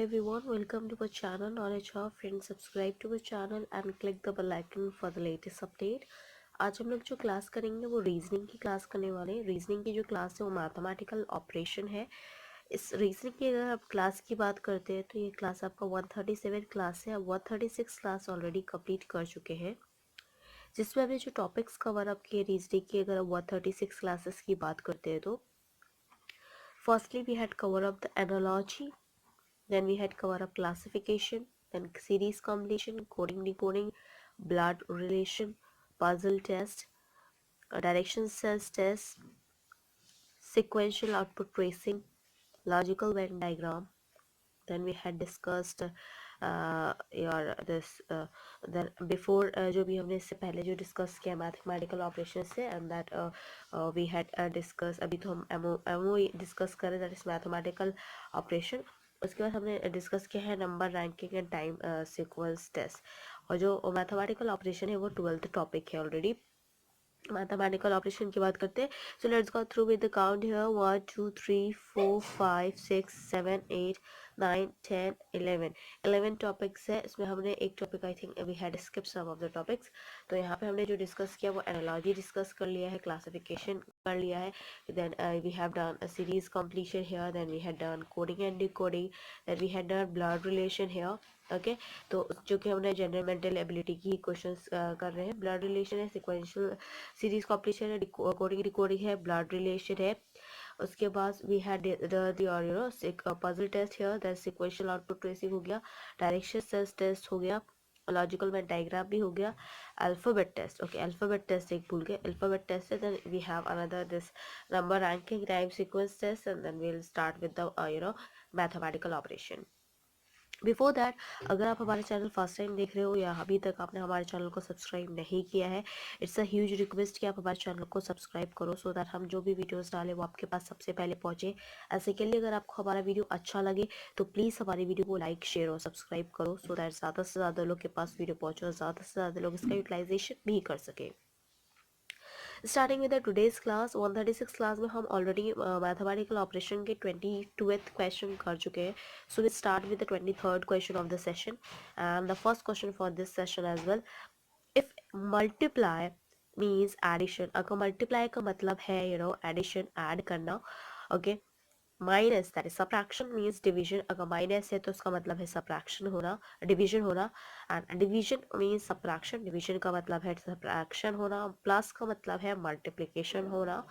everyone, welcome to our channel Knowledge Hub. Friends, subscribe to our channel and click the bell icon for the latest update. आज हम लोग जो class करेंगे वो reasoning की class करने वाले हैं। रीजनिंग की जो क्लास है वो मैथमेटिकल ऑपरेशन है। इस रीजनिंग की अगर आप क्लास की बात करते हैं तो ये क्लास आपका 137 क्लास है। 136 क्लास ऑलरेडी कंप्लीट कर चुके हैं, जिसमें हमने जो टॉपिक्स कवर अप किए रीजनिंग की अगर 136 क्लासेस की बात करते हैं तो firstly we had cover up the analogy, then we had cover up classification, then series combination, coding decoding, blood relation, puzzle test, direction cells test, sequential output tracing, logical Venn diagram. Then we had discussed your this then before जो भी हमने इससे पहले जो discuss किया mathematical operation से, and that we had discuss, अभी तो हम एमओ डिस्कस करें, दैट इज मैथमेटिकल ऑपरेशन। उसके बाद हमने डिस्कस किया है number ranking and time sequence test, और जो मैथमेटिकल ऑपरेशन है वो 12th टॉपिक है ऑलरेडी। मैथमेटिकल ऑपरेशन की बात करते हैं, so let's go through with the count here 1 2 3 4 5 6 7 8 9 10 11 topics है। इसमें हमने एक topic I think we had skip some of the topics. तो यहाँ पे हमने जो डिस्कस किया वो एनालॉजी डिस्कस कर लिया है, क्लासिफिकेशन कर लिया है, then we have done a series completion here, then we had done coding and decoding, then we had done blood relation here. Okay, तो जो कि हमने जनरल मेंटल एबिलिटी की क्वेश्चंस कर रहे हैं। ब्लड रिलेशन है, सिक्वेंशियल सीरीज कॉम्पिटिशन है, कोडिंग रिकॉर्डिंग है, ब्लड रिलेशन है। उसके बाद we had puzzle test here, that sequential output tracing हो गया, डायरेक्शन सेल्स टेस्ट हो गया, लॉजिकल वेन डायग्राम भी हो गया, alphabet test. Okay, alphabet test एक भूल गए, अल्फाबेट टेस्ट है। Then we have another this number ranking time sequence test, and then we will start with the mathematical operation. Before that, अगर आप हमारे चैनल फर्स्ट टाइम देख रहे हो या अभी तक आपने हमारे चैनल को सब्सक्राइब नहीं किया है, इट्स अ ह्यूज रिक्वेस्ट कि आप हमारे चैनल को सब्सक्राइब करो, सो दैट हम जो भी वीडियोस डालें वो आपके पास सबसे पहले पहुंचे। ऐसे के लिए अगर आपको हमारा वीडियो अच्छा लगे तो प्लीज़ हमारी वीडियो को लाइक शेयर और सब्सक्राइब करो, सो दैट ज़्यादा से ज़्यादा लोग के पास वीडियो पहुँचे और ज़्यादा से ज़्यादा लोग इसका यूटिलाइजेशन भी कर सके। Starting with the today's class 136 class में हम ऑलरेडी मैथमेटिकल ऑपरेशन के 22th क्वेश्चन कर चुके हैं। So we start with the 23rd question of the session, and the first question for this session as well. If multiply means addition, अगर multiply का मतलब है एडिशन, ऐड करना। Okay, minus that is subtraction means division, अगर minus है तो उसका मतलब है सब्ट्रैक्शन होना, डिवीजन होना। And division means subtraction, division का मतलब है सब्ट्रैक्शन होना, प्लस का मतलब है मल्टीप्लिकेशन होना।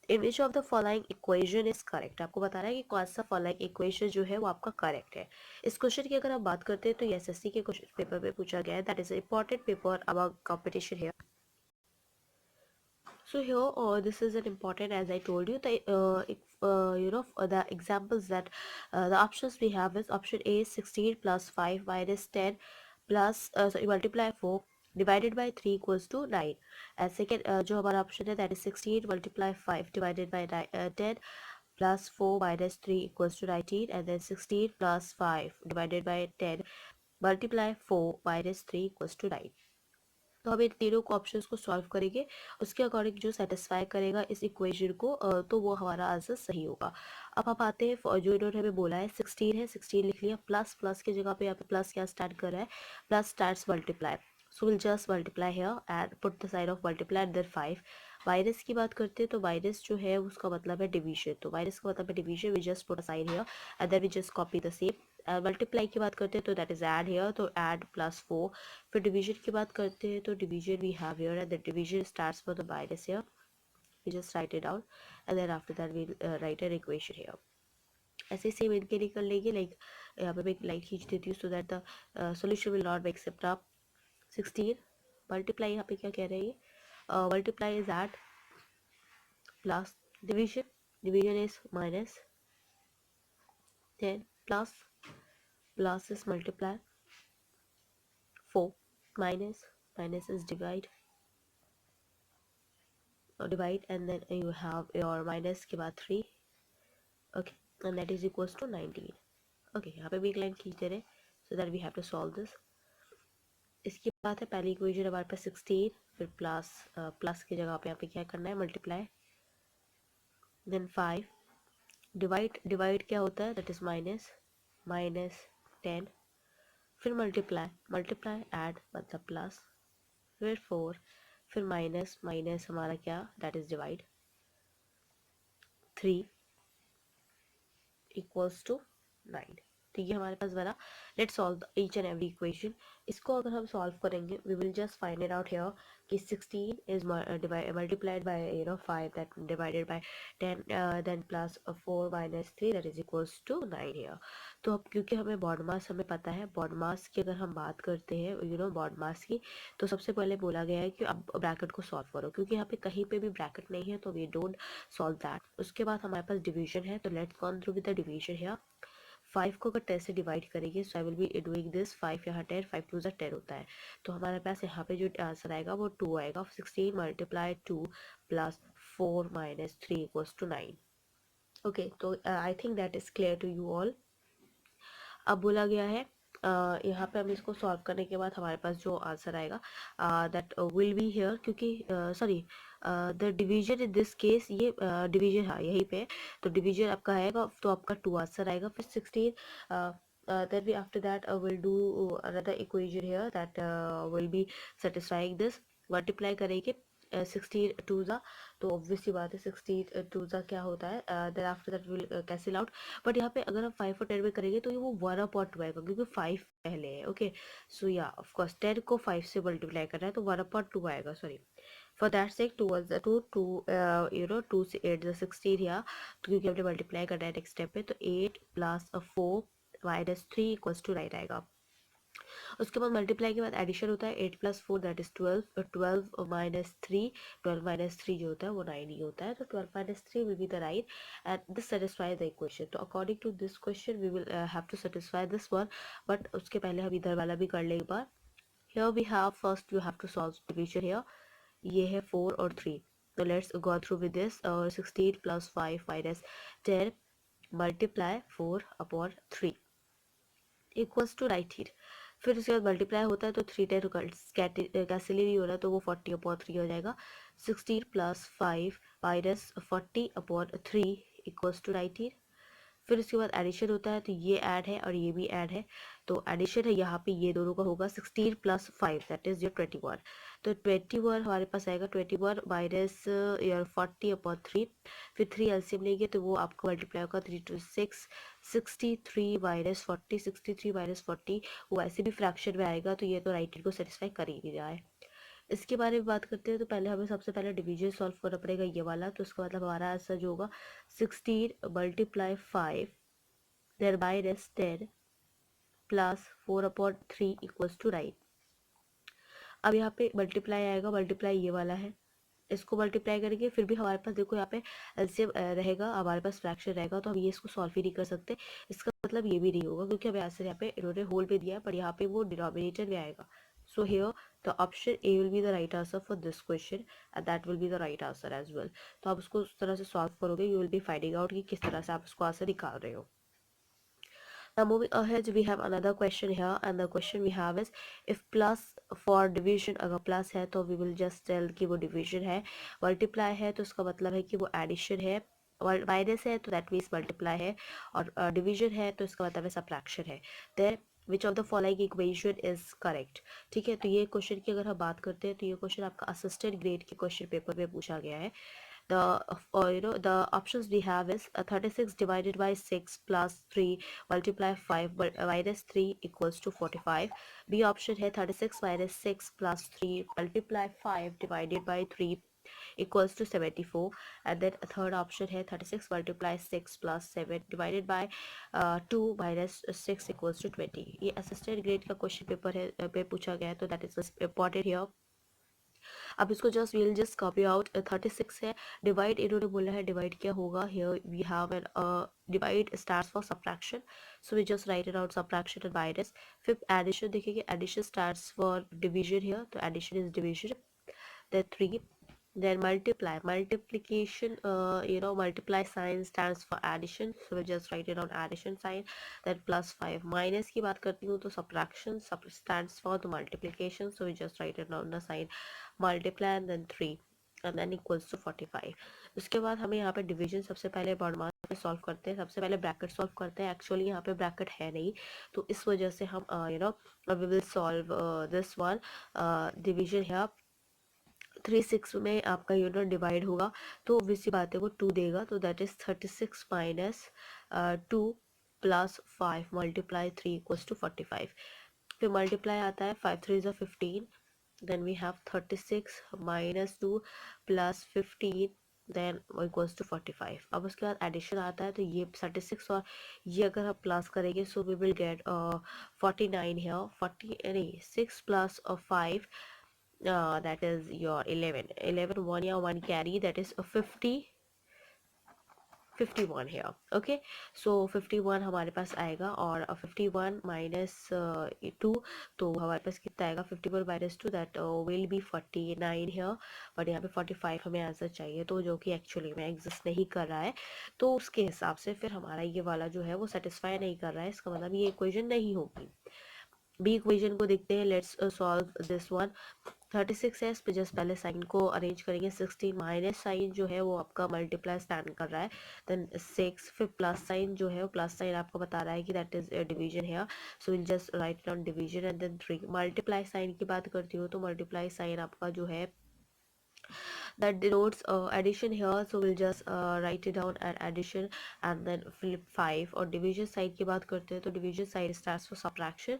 In which of the following equation is correct, आपको बता रहा है कि कौन सा फॉलोइंग इक्वेशन जो है वो आपका करेक्ट है। इस क्वेश्चन की अगर आप बात करते हैं तो ये एसएससी के क्वेश्चन पेपर में पूछा गया है, that is important paper about competition here. So here, this is an important, as I told you, the examples that the options we have is option A is 16 plus 5 minus 10 plus sorry multiply 4 divided by 3 equals to 9. And second, जो हमारा option है that is 16 multiply 5 divided by 10 plus 4 minus 3 equals to 19, and then 16 plus 5 divided by 10 multiply 4 minus 3 equals to 9. तो हम इन तीनों को options को solve करेंगे, उसके अकॉर्डिंग जो सेटिस्फाई करेगा इस इक्वेशन को तो वो हमारा आंसर सही होगा। अब आप आते हैं, जो इन्होंने हमें बोला है 16 है, 16 लिख लिया, प्लस प्लस की जगह पे यहाँ पे प्लस क्या स्टार्ट कर रहा है, plus starts multiply, so will just multiply here and put the sign of multiply and then 5। Minus की बात करते हैं तो माइनस जो है उसका मतलब है डिवीजन, तो माइनस का मतलब है division, we just put a sign here and then we just copy the same. Multiply की बात करते हैं तो दैट इज ऐड हियर, तो ऐड प्लस 4। फिर डिवीजन की बात करते हैं तो division we have here and the division starts for the minus here, we just write it down and then after that we write an equation here. ऐसे same इनके लिए कर लेंगे, लाइक यहाँ पे मैं एक लाइन खींच देती हूँ so that the solution will not be accept up. 16 multiply, यहाँ पे क्या कह रहे हैं, multiply is add plus division, division is minus, then plus plus is multiply, 4 minus, minus is divide, divide and then you have your minus के बाद 3, okay, and that is equals to 19. okay, यहाँ पे भी एक line खींच दे रहे so that we have to solve this। इसकी बात है पहली इक्वेशन हमारे पास 16, फिर प्लस, प्लस की जगह पे यहाँ पे क्या करना है मल्टीप्लाई, देन 5 डिवाइड, डिवाइड क्या होता है दैट इज माइनस, -10, फिर मल्टीप्लाई ऐड मतलब प्लस, फिर 4, फिर माइनस माइनस हमारा क्या, that is divide, 3 equals to 9। तो ये हमारे पास बना। Let's solve each and every equation. इसको अगर हम सॉल्व करेंगे we will just find it out here कि 16 is multiplied by 5 that divided by 10 then plus 4 minus 3 that is equals to 9 here. तो अब क्योंकि हमें बॉड मास हमें पता है, बॉड मास की अगर हम बात करते हैं बॉड मास की, तो सबसे पहले बोला गया है कि अब ब्रैकेट को सॉल्व करो, क्योंकि यहाँ पे कहीं पे भी ब्रैकेट नहीं है तो वी डोंट सॉल्व दैट। उसके बाद हमारे पास डिवीजन है, तो let's go through with the division here. 5 को अगर 10 से डिवाइड करेंगे so I will be doing this, 5 यहाँ 10, 5 2 10 होता है, तो हमारे पास यहाँ पे जो आंसर आएगा वो 2 आएगा। 16 multiply 2 plus 4 minus 3 equals to 9। Okay, तो I think that is clear to you all. अब बोला गया है यहाँ पे हम इसको सॉल्व करने के बाद हमारे पास जो आंसर आएगा दैट विल बी हियर, क्योंकि sorry the division in this case, ये डिवीजन हाँ यहीं पे, तो डिवीजन आपका आएगा तो आपका 2 आंसर आएगा। फिर 16 then we after that will do another equation here that will be satisfying this, multiply करेंगे 16 टू ज़ा, तो ऑब्वियसली बात है 16 टू ज़ा क्या होता है, then after that will cancel out. But यहाँ पे अगर हम 5 और 10 में करेंगे तो ये वो 1/2 आएगा, क्योंकि 5 पहले है। ओके, सो या ऑफ कोर्स 10 को 5 से मल्टीप्लाई करना है तो 1/2 आएगा, sorry. For that sec 2 was the 2 से 8 the 16 या, तो क्योंकि हमने मल्टीप्लाई करना है नेक्स्ट स्टेप पे, तो 8 प्लस 4 माइनस 3 इक्वल्स टू 9 आएगा। उसके बाद मल्टीप्लाई के बाद एडिशन होता है, 8 plus 4 that is 12, 12 minus 3, 12 minus 3 जो होता है वो 9 ही होता है, तो 12 minus 3 will be the right and this satisfy the equation. तो according to this question we will have to satisfy this one, but उसके पहले हम इधर वाला भी कर ले एक बार। Here we have first you have to solve division here, ये है 4 और 3, तो let's go through with this. और 16 plus 5 minus 10 multiply 4 upon 3 equals to 19। फिर उसके बाद मल्टीप्लाई होता है तो 3 10 कैंसिल ही हो रहा है तो वो 40/3 हो जाएगा। 16 प्लस 5 माइनस 40/3 इक्वल्स टू 19। फिर उसके बाद एडिशन होता है तो ये ऐड है और ये भी ऐड है, तो एडिशन है यहाँ पे ये दोनों का होगा 16 प्लस 5 दैट इज योर 21, तो 21 हमारे पास आएगा 21 माइनस योर 40/3। फिर 3 एलसीएम लेंगे तो वो आपको मल्टीप्लाई होगा 3 to 6, 63 माइनस 40, 63 माइनस 40 वो ऐसे भी फ्रैक्शन में आएगा, तो ये तो राइट को सेटिस्फाई कर ही नहीं रहा है। इसके बारे में बात करते हैं तो पहले हमें सबसे पहले डिवीजन सॉल्व करना पड़ेगा ये वाला, तो इसका मतलब हमारा आंसर जो होगा 16 multiply 5 then minus 10 plus 4/3 equals to 9। अब यहाँ पे मल्टीप्लाई आएगा, मल्टीप्लाई ये वाला है, इसको मल्टीप्लाई करेंगे फिर भी हमारे पास देखो यहाँ पे एलसीएम रहेगा, हमारे पास फ्रैक्शन रहेगा, तो हम ये इसको सॉल्व ही नहीं कर सकते। इसका मतलब ये भी नहीं होगा क्योंकि हमें आंसर यहाँ पे इन्होंने होल पे दिया है पर यहाँ पे वो डिनोमिनेटर में आएगा। So here the option A will be the right answer for this question and that will be the right answer as well. तो आप उसको उस तरह से सॉल्व करोगे, you will be finding out कि किस तरह से आप उसको आंसर निकाल रहे हो। Now moving ahead, we have another question here, and the question we have is if plus for division अगर plus है तो we will just tell कि वो division है, multiply है तो उसका मतलब है कि वो addition है, माइनस है तो that means multiply है, और division है तो इसका मतलब है subtraction है। Then which of the following equation is correct? ठीक है, तो ये क्वेश्चन की अगर हम बात करते हैं तो ये क्वेश्चन आपका असिस्टेंट ग्रेड के क्वेश्चन पेपर में पूछा गया है। The options we have is 36 divided by 6 plus 3 multiply 5 minus 3 equals to 45. B option है 36 minus 6 plus 3 multiply 5 divided by 3 equals to 74, and then a third option है 36 multiply 6 plus 7 divided by 2 minus 6 equals to 20. ये assistant grade का question paper है पे पूछा गया है, तो दैट इज इम्पॉर्टेंट हियर। अब इसको just we'll just copy out. 36 है, डिवाइड इन्होंने बोला है, डिवाइड क्या होगा, here we have an divide starts for subtraction, so we just write it out subtraction and minus. फिर एडिशन देखेंगे, addition starts for division here, तो addition is division, then 3, then multiplication, multiply sign stands for addition, so we just write it on addition sign, then plus 5। minus की बात करती हूँ तो subtraction stands for the multiplication, so we just write it on the sign multiply, and then 3 and then equals to 45। उसके बाद हमें यहाँ पे डिवीजन सबसे पहले बॉड मास पे सॉल्व करते हैं। सबसे पहले ब्रैकेट सॉल्व करते हैं। एक्चुअली यहाँ पे ब्रैकेट है नहीं, तो इस वजह से हम we will solve this one division है। 3 6 में आपका डिवाइड होगा तो obviously बात है वो 2 देगा, तो that is 36 minus 2 plus 5 multiply 3 equals to 45। फिर मल्टीप्लाई आता है 5 3 is 15, then we have 36 minus 2 plus 15 then equals to 45। अब उसके बाद एडिशन आता है, तो ये 36 और ये अगर हम प्लस करेंगे सो वी विल गेट 49 है। 40 नहीं 6 प्लस 5 that is your 11 1 या 1 carry, that is a 51 here। Okay, सो 51 हमारे पास आएगा और 51 माइनस 2, तो हमारे पास कितना आएगा 51 minus 2, that will B 49 here, but यहाँ पे 45 हमें आंसर चाहिए, तो जो कि एक्चुअली में एग्जिस्ट नहीं कर रहा है। तो उसके हिसाब से फिर हमारा ये वाला जो है वो सेटिस्फाई नहीं कर रहा है, इसका मतलब ये इक्वेशन नहीं होगी। बी इक्वेशन को देखते हैं, लेट्स सॉल्व दिस वन। 36 है, इस पे जस्ट पहले साइन को अरेंज करेंगे। 16 माइनस साइन जो है वो आपका मल्टीप्लाई स्टैंड कर रहा है, देन 6, फिर प्लस साइन जो है वो प्लस साइन आपको बता रहा है कि दैट इज डिवीजन है, so will just write down division and then 3। Multiply sign की बात करती हूँ तो मल्टीप्लाई साइन आपका जो है that denotes addition here, so we'll just write it down as addition and then flip 5। और division side की बात करते हैं तो division side stands for subtraction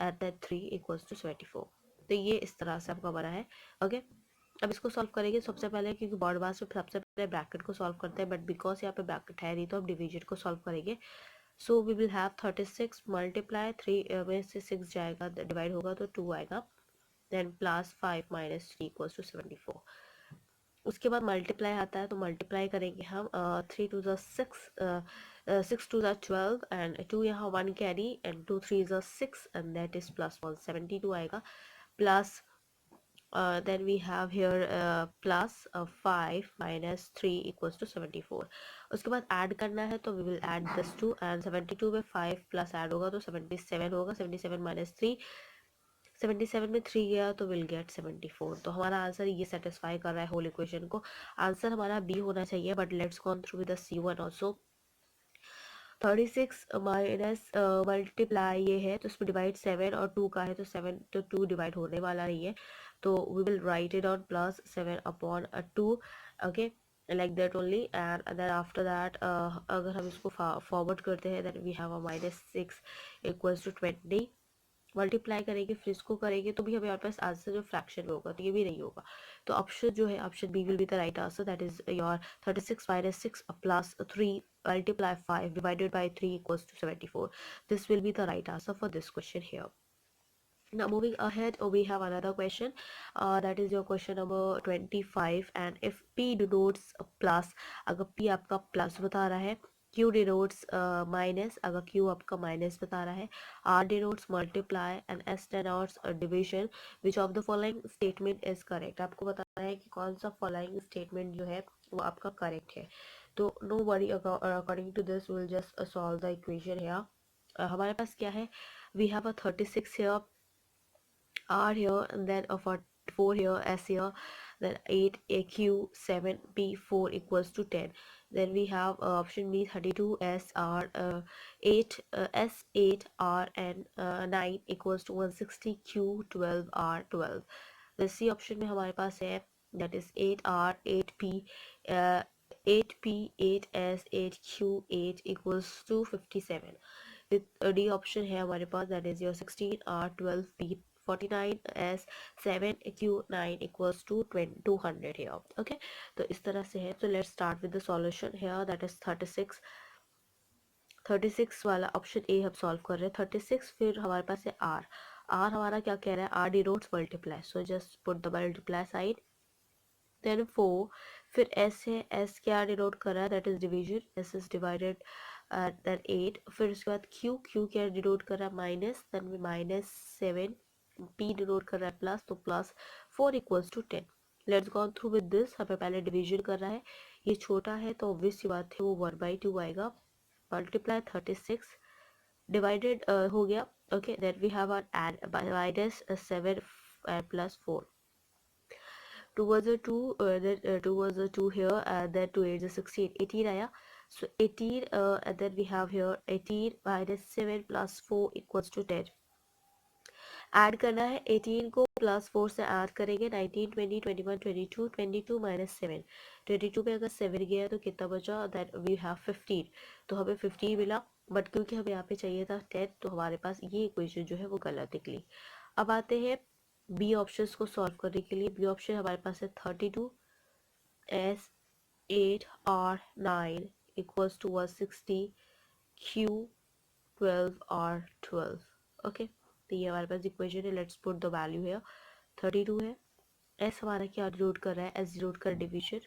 and then 3 equals to 74। तो ये इस तरह से आपका बना है। ओके, अब इसको सॉल्व करेंगे। सबसे पहले क्योंकि बॉर्ड बास में सबसे पहले ब्रैकेट को सॉल्व करते हैं, बट बिकॉज यहाँ पे ब्रैकेट है नहीं तो अब डिवीजन को सॉल्व करेंगे। So we will have 36 multiply 3 में से 6 जाएगा, डिवाइड होगा तो 2 आएगा, then plus 5 minus 3 equals to 74। उसके बाद मल्टीप्लाई आता है, तो मल्टीप्लाई करेंगे हम 3 2 6 6 2 12 एंड 2 यहाँ 1 carry and 2 3 6 and that is plus 172 आएगा, plus then we have here plus 5 minus 3 equals to 74। उसके बाद ऐड करना है तो we will add this 2 and 72 में 5 प्लस ऐड होगा तो 77 होगा। 77 माइनस 3, 77 में 3 गया तो विल गेट 74। तो हमारा आंसर ये सेटिस्फाई कर रहा है होल इक्वेशन को। आंसर हमारा बी होना चाहिए, but let's go through with the C1 also. 36 minus multiply ये है तो इसमें डिवाइड 7 और 2 का है, तो 7 तो 2 डिवाइड होने वाला नहीं है, तो we will write it on plus 7 upon 2। Okay, like that only, and then after that अगर हम इसको फॉरवर्ड करते हैं that we have a minus 6 equals to 20। Multiply करेंगे फिर इसको करेंगे तो भी हमें हमारे पास आंसर जो फ्रैक्शन में होगा, तो ये भी नहीं होगा। तो ऑप्शन जो है option B will be the right answer, that is your 36 minus 6 plus 3 multiply 5 divided by 3 equals to 74। This will be the right answer for this question here। Now moving ahead, we have another question, that is your question number 25, and if P denotes a plus, अगर P आपका plus बता रहा है, Q denotes minus, अगर Q आपका minus बता रहा है, R denotes multiply and S denotes division, which of the following statement is correct। आपको बताना है कि कौन सा following statement जो है वो आपका करेक्ट है। तो no worry, according to this we'll just solve the equation here। हमारे पास क्या है, we have a 36 here, R here, and then a 4 here, S here, then 8 AQ, 7 P4 equals to 10। Then we have option B 32 S R 8 S 8 R and 9 equals to 160 Q 12 R 12। The C option में हमारे पास है, that is 8 R 8 P 8 P 8 S 8 Q 8 equals to 57। D option है हमारे पास, that is your 16 R 12 P 49 S 7 Q 9 equals to 200 here। okay, तो इस तरह से है। तो let's start with the solution here, that is 36 वाला ऑप्शन ए हम सॉल्व कर रहे हैं। 36 फिर हमारे पास है R हमारा क्या कह रहा है, R denotes multiply, so just put the multiply side, then 4, फिर S है, S क्या डिनोट कर रहा है, that is division, S is divided then 8, फिर उसके बाद Q क्या डिनोट कर रहा है, minus, then minus 7, P denote कर रहा है प्लस, तो plus 4 equals to 10। Let's go through with this. हमें पहले डिवीजन कर रहा है, ये छोटा है तो ऑब्वियस सी बात है वो 1/2 आएगा, मल्टीप्लाई 36 डिवाइडेड हो गया। Okay, then we have minus 7 plus 4, 2 was a 2, then 2 was a 2 here, then 2 8 is 16, 18 आया, So 18 and then we have here 18 minus 7 plus 4 equals to 10. Add करना है 18 को प्लस 4 से ऐड करेंगे 19 20 21 22 22 माइनस 7 22 पे अगर 7 गया तो कितना बचा दैट वी हैव 15 तो हमें 15 मिला बट क्योंकि हमें यहाँ पे चाहिए था 10 तो हमारे पास ये इक्वेशन जो है वो गलत निकली। अब आते हैं बी ऑप्शंस को सॉल्व करने के लिए। बी ऑप्शन हमारे पास है 32 S 8 R 9 equals to 160 Q 12 R 12। Okay तो ये हमारे पास इक्वेशन है। लेट्स पुट द वैल्यू है 32 है। एस हमारा क्या डिनोट कर रहा है, एस डिनोट कर डिवीजन।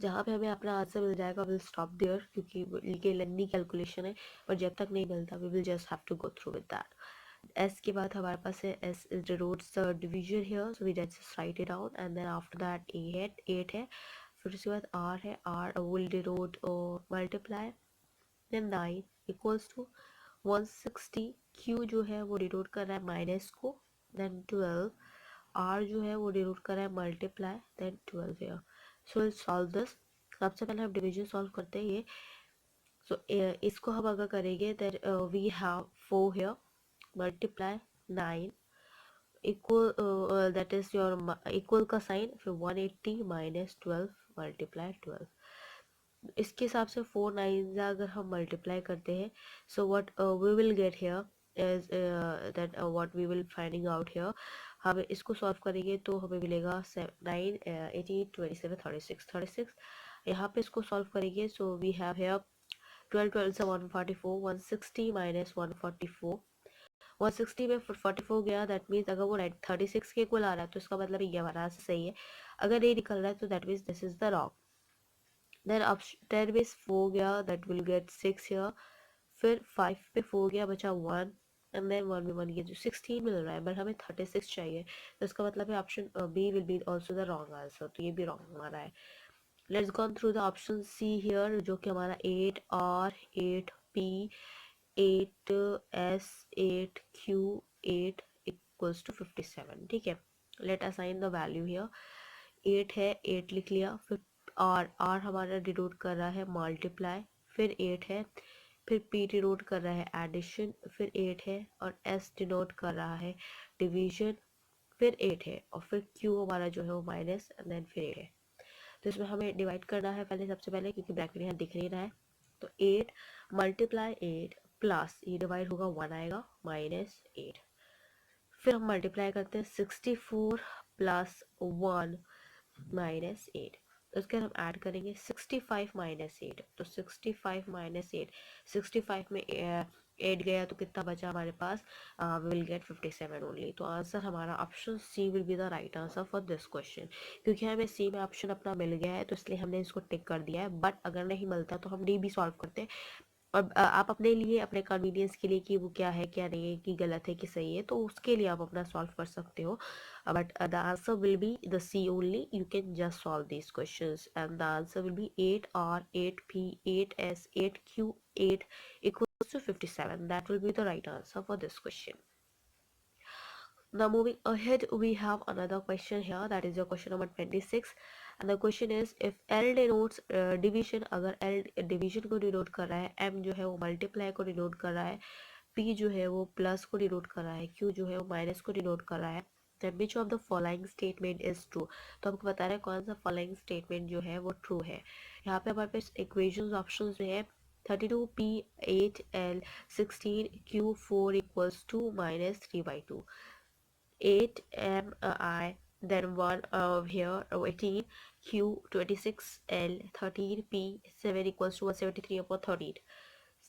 जहाँ पे हमें अपना आंसर मिल जाएगा विल स्टॉप देयर क्योंकि ये लेंथी कैलकुलेशन है, पर जब तक नहीं मिलता we will just have to go through with that. S के बाद हमारे पास है S is denotes the division here so we just write it down and then after that A 8 है। फिर उसके बाद आर है, R will denote multiply then 9 equals to 160 Q जो है वो डिनोट कर रहा है माइनस को देन 12 आर जो है वो डिनोट कर रहा है मल्टीप्लाई देन 12 है। So will solve this. सबसे पहले हम डिवीजन सॉल्व करते हैं ये। सो इसको हम अगर करेंगे then we have 4 here multiply 9 equal that is your equal का साइन फिर 180 माइनस 12 मल्टीप्लाई 12। इसके हिसाब से 4 9 अगर हम मल्टीप्लाई करते हैं so what we will get here is that what we will finding out here. हम इसको सॉल्व करेंगे तो हमें मिलेगा 9 18 27 36 36। यहाँ पे इसको सॉल्व करेंगे सो वी हैव हियर 12 12 से 144 160 माइनस 144 160 में 44 गया दैट मीन्स अगर वो 36 के इक्वल आ रहा है तो इसका मतलब ये हमारा आंसर सही है। अगर ये निकल रहा है तो that means this is the wrong. देन अब 10 में 4 गया दैट विल गेट 6 हियर। फिर 5 पे 4 गया बचा 1 एंड देन 1 में 1 ये जो 16 मिल रहा है बट हमें 36 चाहिए तो इसका मतलब है option B will be also the wrong answer. तो ये भी रॉन्ग हमारा है। Let's go through the option C here जो कि हमारा 8 R 8 P 8 S 8 Q 8 equals to 57। ठीक है let assign the value here. 8 है 8 लिख लिया। फिर आर आर हमारा डिनोट कर रहा है मल्टीप्लाई फिर 8 है। फिर पी डिनोट कर रहा है एडिशन फिर 8 है और एस डिनोट कर रहा है डिवीजन फिर 8 है और फिर क्यू हमारा जो है वो माइनस एंड देन फिर 8 है। तो इसमें हमें डिवाइड करना है पहले सबसे पहले क्योंकि ब्रैकेट यहाँ दिख नहीं रहा है। तो 8 मल्टीप्लाई 8 प्लस ये डिवाइड होगा 1 आएगा माइनस 8। फिर हम मल्टीप्लाई करते हैं 64 प्लस 1 माइनस 8। उसके बाद हम ऐड करेंगे 65 माइनस 8 तो 65 माइनस 8 65 में 8 गया तो कितना बचा हमारे पास वी विल गेट 57 ओनली। तो आंसर हमारा option C will be the right answer for this question. क्योंकि हमें सी में ऑप्शन अपना मिल गया है तो इसलिए हमने इसको टिक कर दिया है बट अगर नहीं मिलता तो हम डी भी सॉल्व करते। और आप अपने लिए अपने कन्वीनियंस के लिए कि वो क्या है क्या नहीं है कि गलत है कि सही है तो उसके लिए आप अपना सॉल्व कर सकते हो but the answer will be the C only. You can just solve these questions and the answer will be 8 R 8 P 8 S 8 Q 8 equals to 57. That will be the right answer for this question. Now moving ahead, we have another question here, that is your question number 26, and the question is if L denotes division, अगर L division को denote कर रहा है, M जो है वो multiply को denote कर रहा है, P जो है वो plus को denote कर रहा है, Q जो है वो minus को denote कर रहा है, then which of the following statement is true? तो हमको बता रहा है कौन सा following statement जो है वो true है। यहाँ पे हमारे पास equations options जो है 32p 8l 16q 4 equals to minus 3/2 8mi then 1 here 18 q 26l 13p 7 equals to 173 upon 13।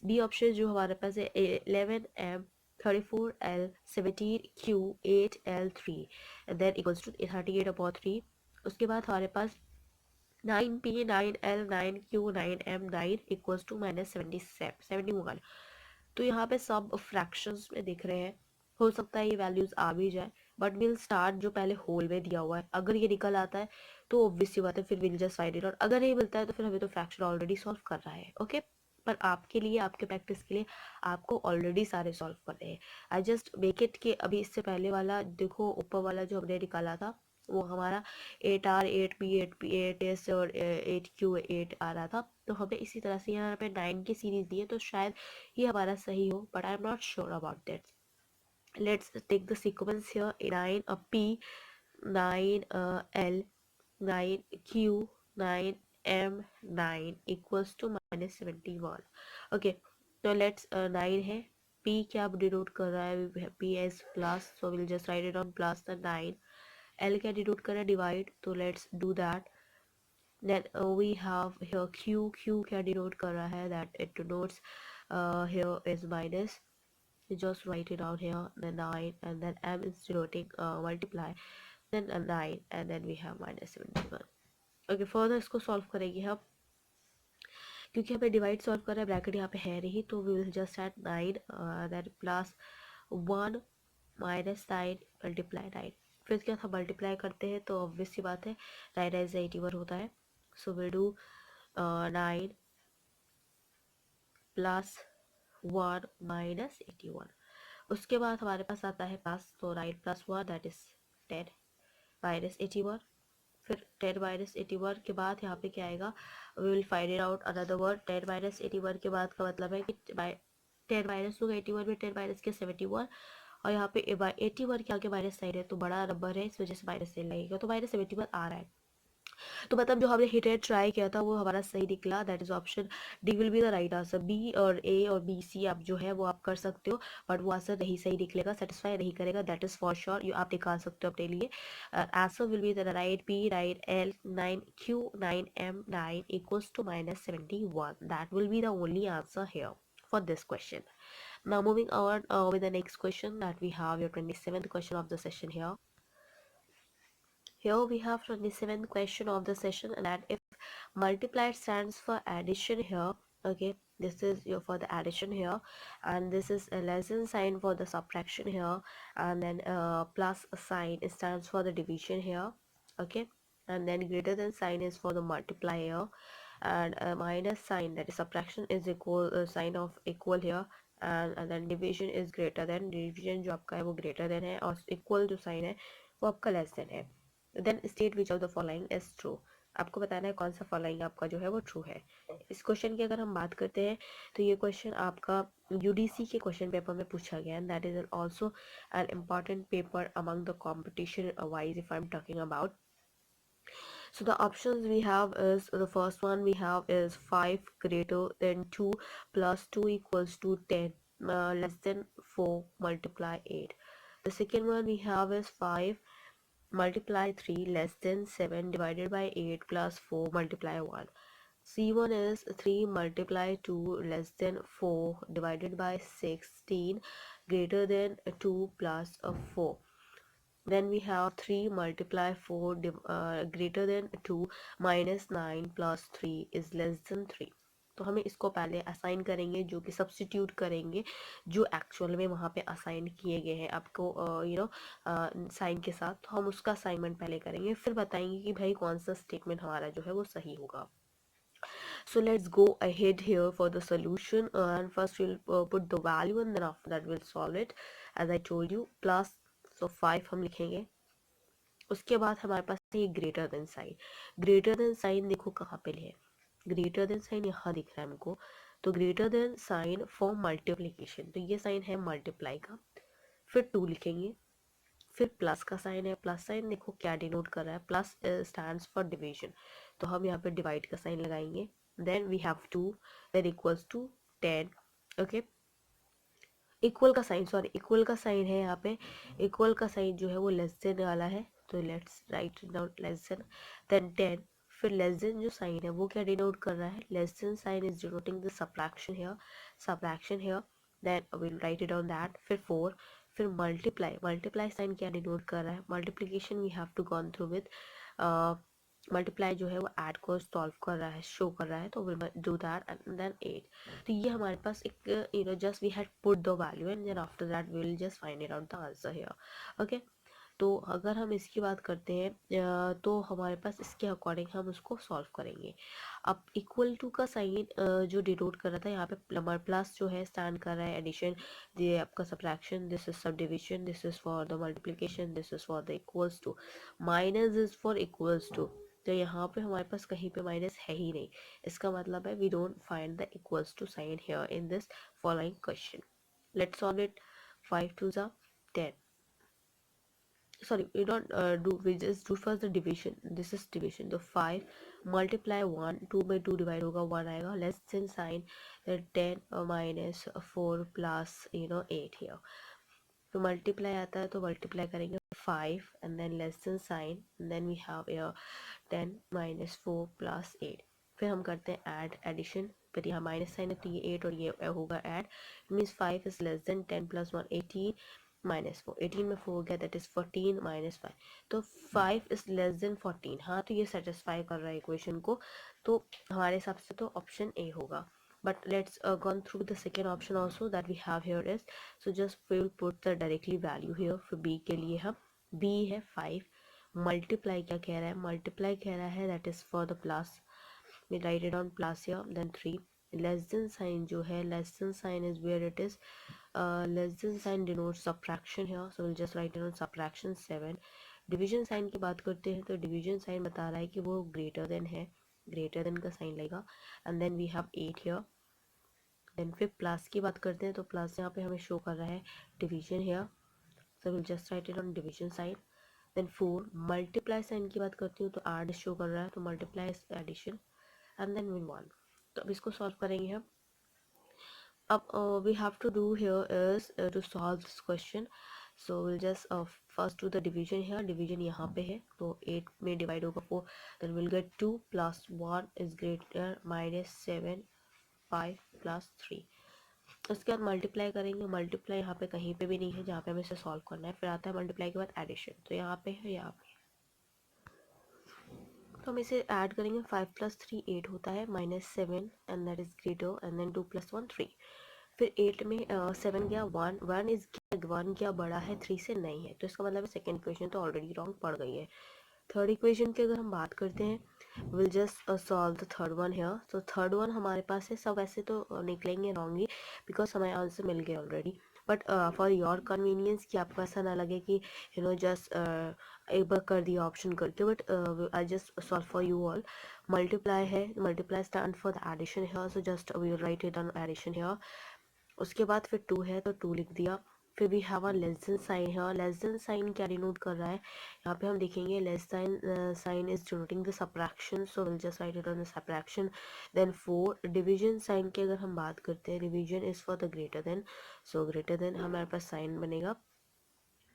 B option जो हमारे पास है 11m 34l 17q 8l 3 then equals to 38 upon 3। उसके बाद हमारे पास 9p 9l 9q 9m 9 equals to minus 71। तो यहाँ पे सब फ्रैक्शंस में दिख रहे हैं, हो सकता है ये वैल्यूज आ भी जाए बट विल स्टार्ट जो पहले होल में दिया हुआ है। अगर ये निकल आता है तो ऑब्वियस सी बात है फिर विल जस्ट फाइंड इट, और अगर नहीं मिलता है तो फिर हमें तो फ्रैक्शन ऑलरेडी सॉल्व कर रहा है। ओके पर आपके लिए आपके प्रैक्टिस के लिए आपको ऑलरेडी सारे सॉल्व करने हैं। आई जस्ट मेक इट कि अभी इससे पहले वाला देखो ऊपर वाला जो हमने निकाला था वो हमारा 8R 8B 8P 8S और 8Q 8 आ रहा था। तो हमें इसी तरह से यहाँ पे 9 की सीरीज दी है, तो शायद ये हमारा सही हो, but I am not sure about that. Let's take the sequence here, 9 P 9 L 9 Q 9 M 9 equals to -71. Okay, तो लेट्स 9 है, P क्या डिनोट कर रहा है, P as plus, so will just write it on plus the 9। L क्या denote कर रहा है, डिवाइड, तो let's do that. Then we have here Q क्या डिनोट कर रहा है, that it denotes here is minus, you just write it down here, then 9, and then M is denoting multiply, then 9, and then we have -71. Okay, further इसको solve करेंगे हम, क्योंकि हमें divide solve कर रहा है, ब्रैकेट यहाँ पे है नहीं, तो we will just at 9 then plus 1 -9 multiply 9। फिर क्या था, मल्टीप्लाई करते हैं तो ऑब्वियस सी बात है 9 एज 81 होता है, सो विल डू 9 प्लस 1 -81। उसके बाद हमारे पास आता है प्लस, तो 9 प्लस 1 दैट इज 10 -81। फिर 10 -81 के बाद यहाँ पे क्या आएगा, we will find it out another word. 10 -81 के बाद का मतलब है कि 10 माइनस होगा 81 में, 10 माइनस के 71, और यहाँ पे 81 के आगे माइनस साइन है, तो बड़ा नंबर है, इस वजह से माइनस साइन लगेगा, तो -71 आ रहा है। तो मतलब जो हमने हिट एंड ट्राई किया था वो हमारा सही निकला, that is option D will be the right answer. B और ए और बी सी आप जो है वो आप कर सकते हो, बट वो आंसर नहीं सही निकलेगा, सेटिस्फाई नहीं करेगा, दैट इज फॉर श्योर, आप निकाल सकते हो अपने लिए। Answer will be the right B, right L 9 Q 9 M 9 equals to -71. That will be the only answer here for this question. Now moving on with the next question, that we have your 27th question of the session here. Here we have 27th question of the session, and that if multiply stands for addition here, okay, this is your for the addition here, and this is a less than sign for the subtraction here, and then plus sign stands for the division here, okay, and then greater than sign is for the multiplier, and a minus sign, that is subtraction, is equal sign of equal here, and then division is greater than, division जो आपका है वो greater than है, और equal जो sign है वो आपका less than है। Then state which of the following is true, आपको बताना है कौन सा फॉलोइंग आपका जो है वो ट्रू है। इस क्वेश्चन की अगर हम बात करते हैं तो ये क्वेश्चन आपका यूडीसी के क्वेश्चन पेपर में पूछा गया है, that is also an important paper among the competition wise if I am talking about. So the options we have is, the first one we have is 5 greater than 2 plus 2 equals to 10 less than 4 multiply 8. The second one we have is 5 multiply 3 less than 7 divided by 8 plus 4 multiply 1. C1 is 3 multiply 2 less than 4 divided by 16 greater than 2 plus 4. Then we have 3 multiply 4 greater than 2 minus 9 plus 3 is less than 3. तो हमें इसको पहले assign करेंगे, जो कि substitute करेंगे जो actual में वहाँ पे असाइन किए गए हैं आपको साइन के साथ, तो हम उसका असाइनमेंट पहले करेंगे, फिर बताएंगे कि भाई कौन सा स्टेटमेंट हमारा जो है वो सही होगा। So let's go ahead here for the solution, and first we'll put the value and then after that we'll solve it as I told you, plus, so 5 हम लिखेंगे। उसके बाद हमारे पास ये greater than sign, greater than sign देखो कहाँ पे है, ग्रेटर देन साइन यहाँ दिख रहा है हमको, तो greater than sign for multiplication, तो ये साइन है मल्टीप्लाई का, फिर 2 लिखेंगे, फिर प्लस का साइन है, प्लस साइन देखो क्या डिनोट कर रहा है, प्लस स्टैंड्स फॉर डिवीजन, तो हम यहाँ पे डिवाइड का साइन लगाएंगे, then we have 2 then equals to 10, okay. Equal का साइन, सॉरी इक्वल का साइन है यहाँ पे, इक्वल का साइन जो है वो लेस देन वाला है, तो let's write down less than 10। फिर लेस देन जो साइन है वो क्या डिनोट कर रहा है, less than sign is denoting the subtraction here, then we will write it on that. फिर 4, फिर मल्टीप्लाई, मल्टीप्लाई साइन क्या डिनोट कर रहा है, multiplication we have to gone through with, multiply जो है वो ऐड को सॉल्व कर रहा है, शो कर रहा है, तो will do that and then 8। तो ये हमारे पास एक just we had put the value and then after that we will just find it out the answer here, okay. तो अगर हम इसकी बात करते हैं तो हमारे पास इसके अकॉर्डिंग हम उसको सॉल्व करेंगे। अब इक्वल टू का साइन जो डिनोट कर रहा था यहाँ पे नंबर प्लस जो है स्टैंड कर रहा है एडिशन, ये आपका subtraction, this is sub division, this is for the multiplication, this is for the equals to, minus is for equals to. तो यहाँ पे हमारे पास कहीं पे माइनस है ही नहीं, इसका मतलब है we don't find the equals to sign here in this following question. Let's solve it. 5 2 जा 10, sorry we don't do, we just do first the division, this is division, तो 5 multiply 1, 2 by 2 डिवाइड होगा 1 आएगा, less than sign 10 minus 4 plus 8 here, तो multiply आता है तो multiply करेंगे 5 and then less than sign and then we have here 10 minus 4 plus 8, फिर हम करते हैं ऐड एडिशन, फिर यहाँ माइनस साइन है तो ये 8 और ये होगा add, means 5 is less then 10 plus 1 18 minus 4, 18 में 4 हो गया दैट इज 14 माइनस 5, तो 5 इज लेस देन 14। हाँ तो ये सेटिस्फाई कर रहा है इक्वेशन को, तो हमारे हिसाब से तो ऑप्शन ए होगा। But let's gone through the second option also that we have here is, so just we will put the directly value here for b के लिए, हम b है 5, multiply क्या कह रहा है, multiply कह रहा है that is for the plus, we write it on plus here, then 3 less than sign जो है, less than sign is where it is, less than sign denotes subtraction here, so we'll just write it on subtraction 7। Division sign की बात करते हैं तो division sign बता रहा है कि वो ग्रेटर देन है, ग्रेटर देन का साइन लगेगा, and then we have 8 here. Then फिर प्लस की बात करते हैं तो प्लस यहाँ पे हमें शो कर रहा है division here, so will just write it on division sign. Then 4 multiply sign की बात करती हूँ तो ऐड शो कर रहा है तो multiply is addition, and then win 1। तो अब इसको सॉल्व करेंगे हम। अब we have to do here is to solve this question, so will just first do the division here, division यहाँ पे है तो 8 में डिवाइड होगा 4, then will get 2 plus 1 is greater minus 7 5 plus 3। उसके बाद मल्टीप्लाई करेंगे, मल्टीप्लाई यहाँ पे कहीं पे भी नहीं है जहाँ पे हमें इसे सॉल्व करना है, फिर आता है मल्टीप्लाई के बाद एडिशन, तो यहाँ पे है यहाँ पे, तो हम इसे ऐड करेंगे 5 प्लस 3 8 होता है minus 7 and that is greater, and then 2 plus 1 3, फिर 8 में 7 गया 1 1 इज 1 क्या बड़ा है 3 से, नहीं है, तो इसका मतलब सेकेंड इक्वेशन तो ऑलरेडी रॉन्ग पड़ गई है। थर्ड इक्वेशन की अगर हम बात करते हैं, will just solve the third one here, तो थर्ड वन हमारे पास है, सब ऐसे तो निकलेंगे रॉन्ग ही बिकॉज हमें आंसर मिल गया already, but for your convenience कि आपको ऐसा ना लगे कि जस्ट एक बार कर दिया ऑप्शन करके, but I just solve for you all. Multiply है, multiply stand for the addition here, so just we write it on addition here. उसके बाद फिर 2 है तो 2 लिख दिया, फिर भी have a less than sign है, लेस देन साइन क्या डिनोट कर रहा है, यहाँ पे हम देखेंगे less sign, sign is denoting the subtraction, so will just write it on the subtraction. Then 4 division sign की अगर हम बात करते हैं, division is for the greater than, so greater than हमारे पास साइन बनेगा,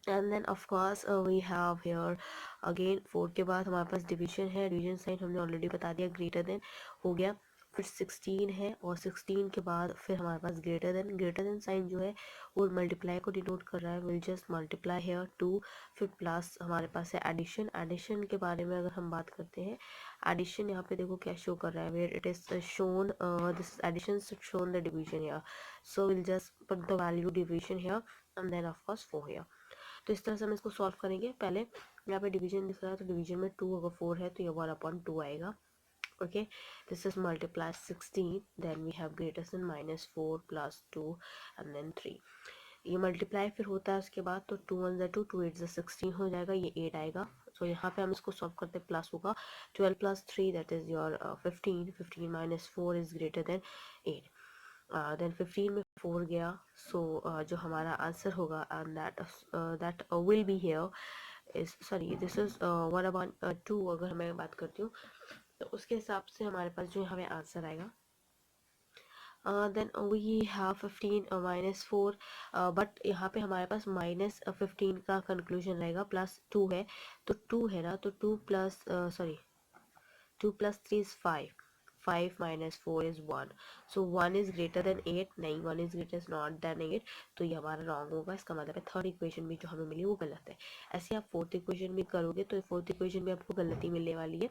and then of course we have here again 4 के बाद हमारे पास डिवीजन है, डिवीजन साइन हमने ऑलरेडी बता दिया ग्रेटर देन हो गया, फिर 16 है और 16 के बाद फिर हमारे पास ग्रेटर देन साइन जो है वो मल्टीप्लाई को डिनोट कर रहा है, विल जस्ट मल्टीप्लाई हेयर 2, फिर प्लस हमारे पास है एडिशन। एडिशन के बारे में अगर हम बात करते हैं, एडिशन यहाँ पे देखो क्या शो कर रहा है, where it is shown this addition shown the division here, so will just put the value division here and then of course 4 here. तो इस तरह से हम इसको सॉल्व करेंगे। पहले यहाँ पे डिवीजन दिख रहा है तो डिवीजन में 2 अगर 4 है तो ये 1/2 आएगा, okay, this is multiply 16, then we have greater than minus 4 plus 2 and then 3, ये मल्टीप्लाई फिर होता है उसके बाद, तो 2 1 2 2 8 16 हो जाएगा, ये 8 आएगा, तो यहाँ पे हम इसको सॉल्व करते प्लस होगा 12 plus 3 that is your 15, 15 minus 4 is greater than 8, then 15 में 4 गया, सो जो हमारा आंसर होगा and that will be here is, sorry this is 1/2 अगर मैं बात करती हूँ तो उसके हिसाब से हमारे पास जो हमें आंसर आएगा, then we have 15 minus 4, but यहाँ पे हमारे पास माइनस 15 का कंक्लूजन रहेगा, प्लस 2 है तो 2 है ना, तो 2 plus 2 plus 3 is 5, 5 minus 4 is 1, so 1 is greater than 8, नहीं 1 is greater not than 8, तो ये हमारा रॉन्ग होगा, इसका मतलब है थर्ड इक्वेशन भी जो हमें मिली वो गलत है। ऐसे आप फोर्थ इक्वेशन भी करोगे तो फोर्थ इक्वेशन भी आपको गलती मिलने वाली है,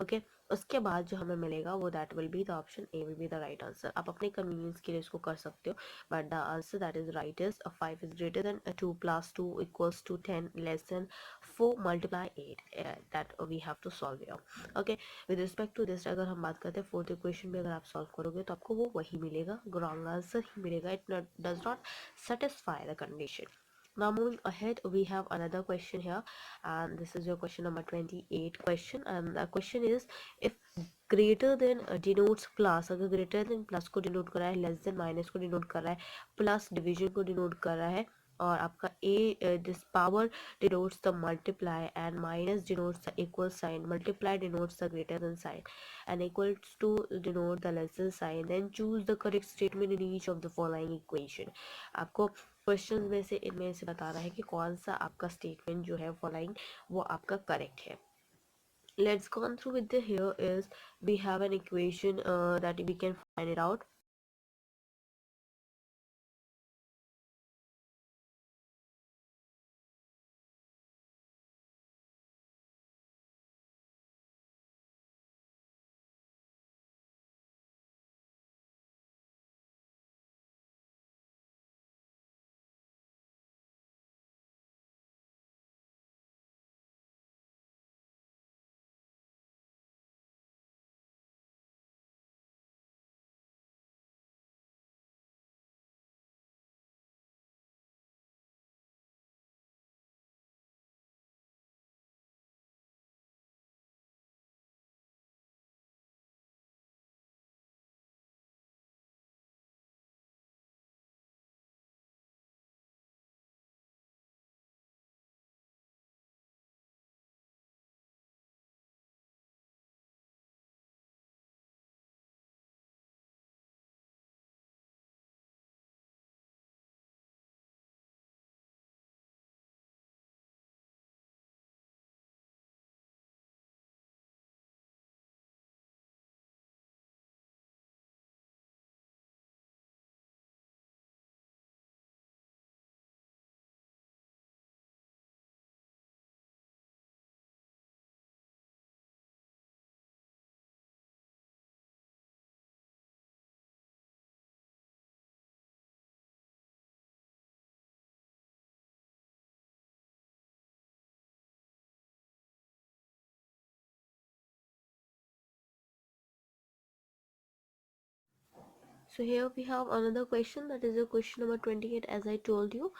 ओके। उसके बाद जो हमें मिलेगा वो that will be the option A will be the right answer. आप अपने कन्वीनियंस के लिए इसको कर सकते हो, but the answer that is right is 5 is greater than 2 plus 2 equals to 10 less than 4 multiply 8 that we have to solve here. Okay, with respect to this अगर हम बात करते हैं फोर्थ इक्वेशन में, अगर आप सॉल्व करोगे तो आपको वो वही मिलेगा, रॉन्ग आंसर ही मिलेगा, it does not satisfy the condition. Now moving ahead, we have another question here, and this is your question number 28 question, and the question is if greater than denotes plus, अगर greater than plus को denote कर रहा है, less than minus को denote कर रहा है, plus division को denote कर रहा है, और आपका a this power denotes the multiply and minus denotes the equal sign, multiply denotes the greater than sign and equals to denote the less than sign, then choose the correct statement in each of the following equation. आपको question में से इनमें से बताना है कि कौन सा आपका स्टेटमेंट जो है फॉलोइंग वो आपका करेक्ट है. Let's go through with the here is we have an equation that we can find it out. So here we have another question, that is a question number 28 as I told you.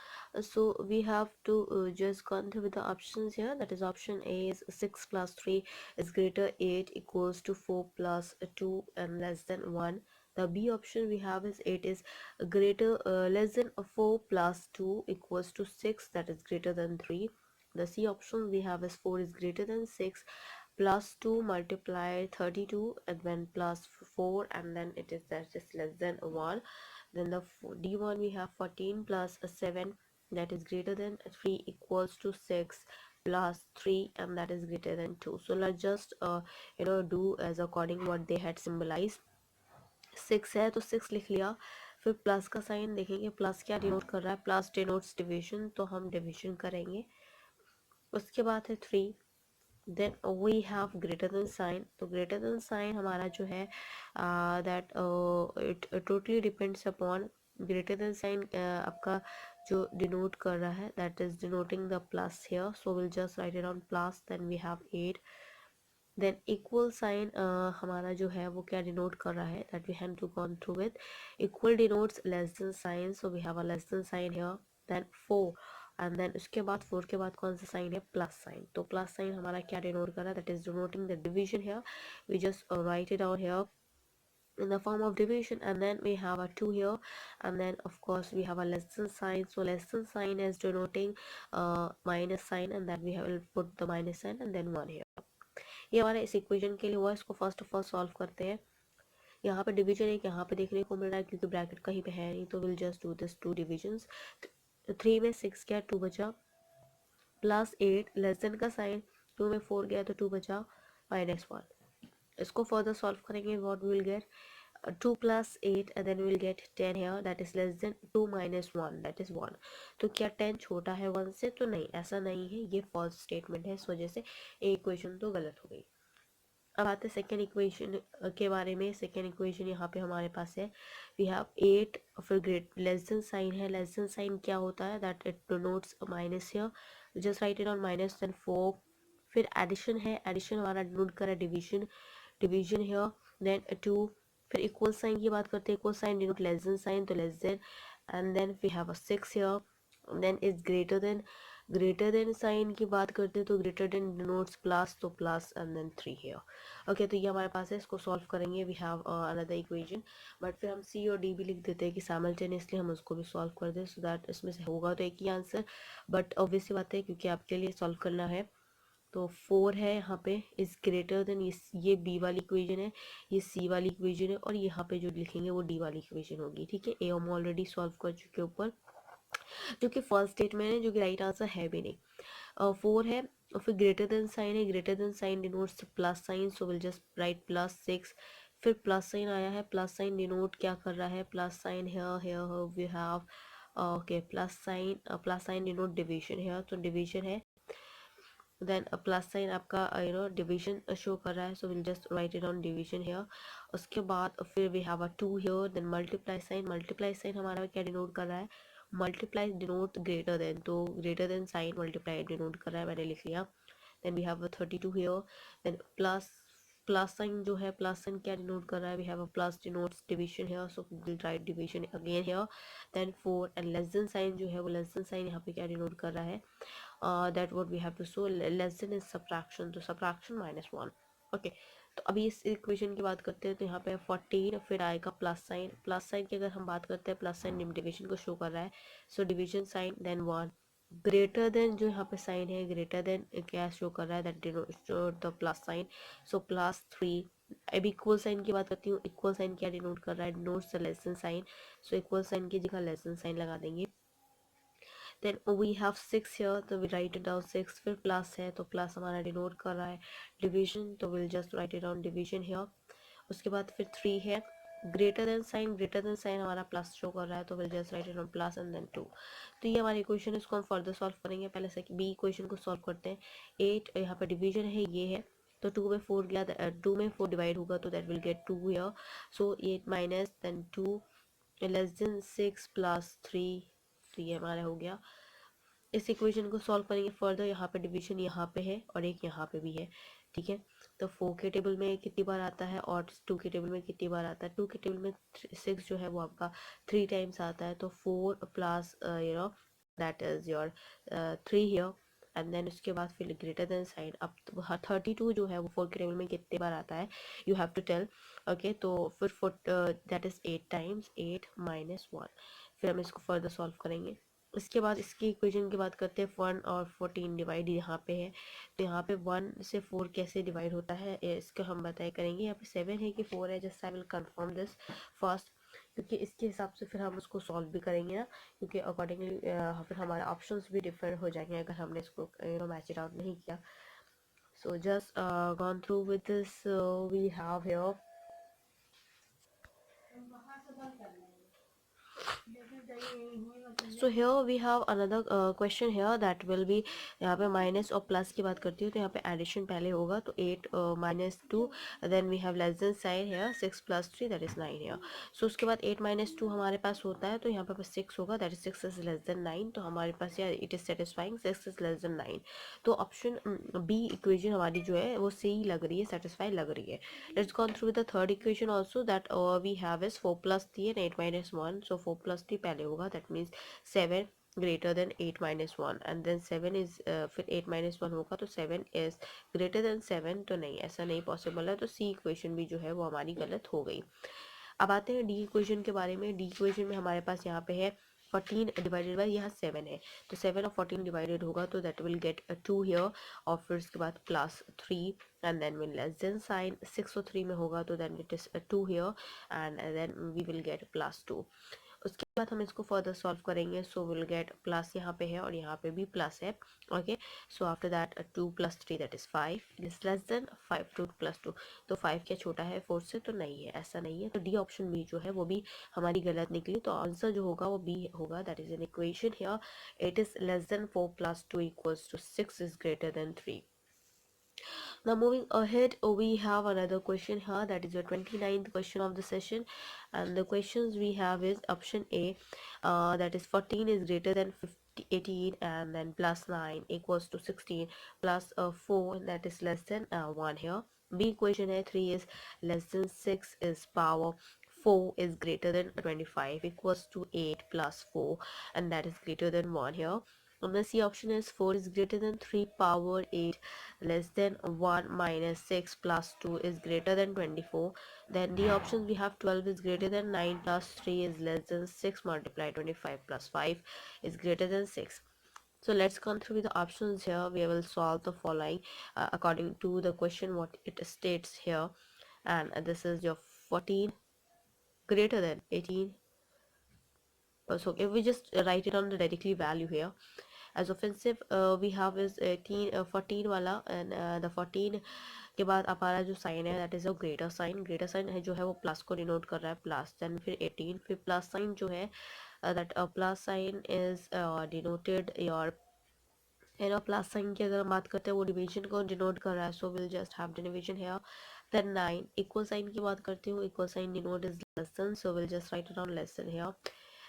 So we have to just go through with the options here. That is option A is 6 plus 3 is greater 8 equals to 4 plus 2 and less than 1. The B option we have is 8 is greater less than 4 plus 2 equals to 6, that is greater than 3. The C option we have is 4 is greater than 6 plus 2 multiply 32 and then plus 4 and then it is that is less than 1. Then the D1 we have 14 plus 7 that is greater than 3 equals to 6 plus 3 and that is greater than 2. So let's just do as according what they had symbolized. 6 है तो 6 लिख लिया, फिर plus का sign देखेंगे, plus क्या denote कर रहा है, प्लस डिनोट्स डिवीजन, तो हम डिवीजन करेंगे. उसके बाद है 3, then we have greater than sign. तो greater than sign हमारा जो है that it totally depends upon greater than sign आपका जो denote कर रहा है, that is denoting the plus here, so we'll just write it on plus. Then we have 8. Then equal sign हमारा जो है वो क्या denote कर रहा है, that we have to go through with. Equal denotes less than sign, so we have a less than sign here. Then 4 and then उसके बाद 4 के बाद कौन सा साइन है, प्लस साइन. तो प्लस साइन हमारा क्या डिनोट कर रहा है, that is denoting the division here. We just write it out here in the form of division, and then we have a 2 here, and then of course we have a less than sign, so less than sign is denoting minus sign, and then we will put the minus sign and then 1 here. ये हमारे इस equation के लिए हुआ. इसको first of all solve करते हैं. यहाँ पे डिवीजन एक यहाँ पे देखने को मिल रहा है क्योंकि ब्रैकेट कहीं पे है नहीं, तो will just do this 2 divisions. 3 में 6 क्या 2 बचा, प्लस 8 लेस देन का साइन, 2 में 4 गया तो 2 बचा, -1. इसको फर्दर सॉल्व करेंगे, what we will get 2 plus 8 and then we will get 10 here, that is less than 2 minus 1, that is 1. तो क्या 10 छोटा है 1 से, तो नहीं, ऐसा नहीं है, ये फॉल्स स्टेटमेंट है, इस वजह से एक इक्वेशन तो गलत हो गई. अब आते हैं सेकेंड इक्वेशन के बारे में। सेकेंड इक्वेशन यहाँ पे हमारे पास है, वी हैव 8, फिर ग्रेट लेस देन साइन है। लेस देन साइन क्या होता है, that it denotes minus here, just write it on minus, then 4। फिर एडिशन है, एडिशन हमारा डिनोट कर रहा है डिवीजन, डिवीजन हियर, देन 2। फिर इक्वल साइन की बात करते हैं, equal sign denote less than sign, तो less than, and then we have a 6 here, then is greater than, greater than sign की बात करते हैं तो ग्रेटर देन डिनोट्स प्लस, तो plus and then 3 here. Okay, तो ये हमारे पास है, इसको सॉल्व करेंगे। We have another equation, but फिर हम सी और डी भी लिख देते हैं कि साइमल्टेनियसली हम उसको भी सॉल्व कर दें, सो दैट इसमें से होगा तो एक ही आंसर, बट ऑब्वियसली बात है क्योंकि आपके लिए सॉल्व करना है। तो 4 है यहाँ पे, इज ग्रेटर देन, ये बी वाली इक्वेशन है, ये सी वाली इक्वेशन है, और यहाँ पे जो लिखेंगे वो डी वाली इक्वेशन होगी। ठीक है, ए हम ऑलरेडी सॉल्व कर चुके ऊपर, जो कि फर्स्ट स्टेटमेंट है, जो कि राइट आंसर है भी नहीं। 4 है, और फिर ग्रेटर देन साइन है, greater than sign denotes plus sign, so will just write plus 6। फिर प्लस साइन आया है, प्लस साइन डिनोट क्या कर रहा है, plus sign here we have, okay, plus sign denote division है, तो डिवीजन है, देन प्लस साइन आपका डिवीजन शो कर रहा है, so will just write it on division here. उसके बाद फिर we have a 2 here, then multiply sign, multiply sign हमारा क्या डिनोट कर रहा है, मल्टीप्लाई डिनोट ग्रेटर देन, तो greater than sign multiply denote कर रहा है, मैंने लिख लिया। Then we have a 32 here, then plus, plus sign जो है, प्लस साइन क्या डिनोट कर रहा है, we have a plus denotes division here, so will write division again here. Then 4 and less than sign जो है, वो लेस देन साइन यहाँ पे क्या डिनोट कर रहा है, that what we have to show, less than is subtraction, तो subtraction -1। ओके, तो अभी इस इक्वेशन की बात करते हैं, तो यहाँ पे 14, फिर आएगा प्लस साइन, प्लस साइन की अगर हम बात करते हैं, प्लस साइन डिविजन को शो कर रहा है, so division sign, then 1, greater than जो यहाँ पे साइन है, ग्रेटर देन क्या शो कर रहा है, that denote the plus sign, so +3। अब इक्वल साइन की बात करती हूँ, इक्वल साइन क्या डिनोट कर रहा है, denotes the less than sign, so equal sign की जगह लेस देन साइन लगा देंगे। देन वी हैव 6 हियर, तो वी राइट इट डाउन 6। फिर प्लस है, तो प्लस हमारा डिनोट कर रहा है डिवीजन, तो will just write it down division here. उसके बाद फिर 3 है, greater than sign, greater than sign हमारा प्लस शो कर रहा है, तो will just write it down plus and then 2। तो ये हमारी इक्वेशन है, इसको हम फर्दर सॉल्व करेंगे। पहले से बी इक्वेशन को सॉल्व करते हैं। 8 यहाँ पे डिवीजन है, ये है, तो 2 में 4 गया, 2 में 4 डिवाइड होगा, तो that will get 2 here, so 8 minus then 2 less than 6 plus 3, तो ये हमारा हो गया। इस इक्वेशन को सॉल्व करेंगे फर्दर, यहाँ पे डिवीजन यहाँ पे है और एक यहाँ पे भी है। ठीक है, तो 4 के टेबल में कितनी बार आता है और 2 के टेबल में कितनी बार आता है, 2 के टेबल में 6 जो है वो आपका 3 टाइम्स आता है, तो 4 plus that is your 3 here, and then उसके बाद फिर ग्रेटर देन साइन। अब 32 जो है वो 4 के टेबल में कितने बार आता है, you have to tell. Okay, तो फिर दैट इज 8 टाइम्स 8 माइनस 1। फिर हम इसको फर्दर सॉल्व करेंगे। इसके बाद इसकी इक्वेशन की बात करते हैं। 1 और 14 डिवाइड यहाँ पे है, तो यहाँ पे 1 से 4 कैसे डिवाइड होता है इसको हम बताए करेंगे। यहाँ पे 7 है कि 4 है, just I will confirm this first, क्योंकि इसके हिसाब से फिर हम उसको सॉल्व भी करेंगे ना, क्योंकि अकॉर्डिंगली फिर हमारे ऑप्शंस भी डिफरेंट हो जाएंगे अगर हमने इसको मैच इट आउट नहीं किया। So just gone through with this, we have here, so here we have another question here that will be, यहाँ पे माइनस और प्लस की बात करती हूँ, तो यहाँ पे एडिशन पहले होगा, तो 8 minus 2, then we have less than sign here 6 plus 3 that is 9 here. So उसके बाद 8 माइनस 2 हमारे पास होता है, तो यहाँ पे बस 6 होगा, that is 6 is less then 9, तो हमारे पास यार it is satisfying 6 is less then 9। तो ऑप्शन बी इक्वेशन हमारी जो है वो सही लग रही है, सेटिस्फाई लग रही है। Let's go through the third equation also, that we have is 4 plus 3 and 8 minus 1, सो 4 प्लस 3 पहले होगा, that means 7 greater than 8 minus 1, and then 7 is, फिर 8 माइनस 1 होगा, तो 7 इज ग्रेटर देन 7, तो नहीं, ऐसा नहीं पॉसिबल है, तो सी इक्वेशन भी जो है वो हमारी गलत हो गई। अब आते हैं डी इक्वेशन के बारे में। डी इक्वेशन में हमारे पास यहाँ पे है 14 डिवाइडेड बाई, यहाँ 7 है, तो 7 और 14 डिवाइडेड होगा, तो दैट विल गेट 2 हियर, और फिर उसके बाद plus 3, and then will less than sign 6 और 3 में होगा, तो then it is 2 here, and then we will get +2। उसके बाद हम इसको फर्दर सॉल्व करेंगे, सो विल गेट प्लस यहाँ पे है और यहाँ पे भी प्लस है। Okay, so after that 2 + 3 that is 5 is less then 5, 2 + 2, तो 5 क्या छोटा है 4 से, तो नहीं है, ऐसा नहीं है, तो डी ऑप्शन बी जो है वो भी हमारी गलत निकली, तो आंसर जो होगा वो बी होगा, that is an equation here, it is less than 4 + 2 = 6 is greater then 3। Now moving ahead, we have another question here, that is your 29th question of the session, and the questions we have is option A, that is 14 is greater than 18, and then plus 9 equals to 16, plus 4 that is less than 1 here. B question A 3 is less than 6 is power 4 is greater than 25 equals to 8 plus 4, and that is greater than 1 here. And the C option is 4 is greater than 3 power 8 less than 1 minus 6 plus 2 is greater than 24. Then the options we have 12 is greater than 9 plus 3 is less than 6 multiply 25 plus 5 is greater than 6. So let's come through with the options here. We will solve the following according to the question what it states here. And this is your 14 greater than 18. So if we just write it on the directly value here, as offensive we have is 18 14 वाला, and the 14 के बाद हमारा जो sign है that is a greater sign है जो है वो प्लस को डिनोट कर रहा है, प्लस देन फिर 18, फिर प्लस साइन जो है that plus sign is denoted your plus sign की अगर हम बात करते हैं वो डिवीजन को डिनोट कर रहा है, so will just have division here. Then 9 equal sign की बात करती हूँ, equal sign denote is less than, so will just write it on less than here.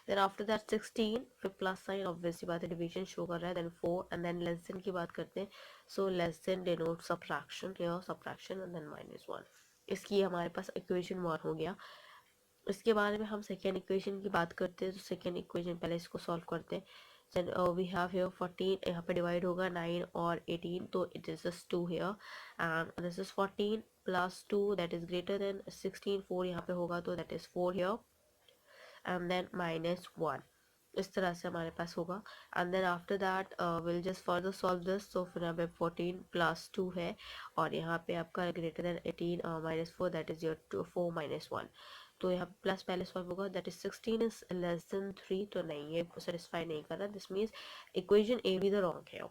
Then after that 16 फिर प्लस साइन ऑब्वियसली बात है डिवीजन शो कर रहा है, then 4 and then less than की बात करते हैं, so less than denote subtraction here, subtraction and then -1. इसकी हमारे पास इक्वेशन 1 हो गया. इसके बारे में हम सेकेंड इक्वेशन की बात करते हैं, तो सेकेंड इक्वेशन पहले इसको सॉल्व करते हैं. देन वी हैव हियर 14 यहाँ पे डिवाइड होगा 9 और 18, तो it is just 2 here, and this is 14 plus 2 that is greater than 16, 4 यहाँ पे होगा तो that is 4 here, and then -1. इस तरह से हमारे पास होगा. And then after that will just further solve this. तो फिर यहाँ पे 14 प्लस 2 है, और यहाँ पे आपका greater than 18 -4 that is your 4 -1. तो यहाँ प्लस पहले सॉल्व होगा, that is 16 is less than 3, तो नहीं ये सेटिस्फाई नहीं कर रहा, this means equation A be the wrong है.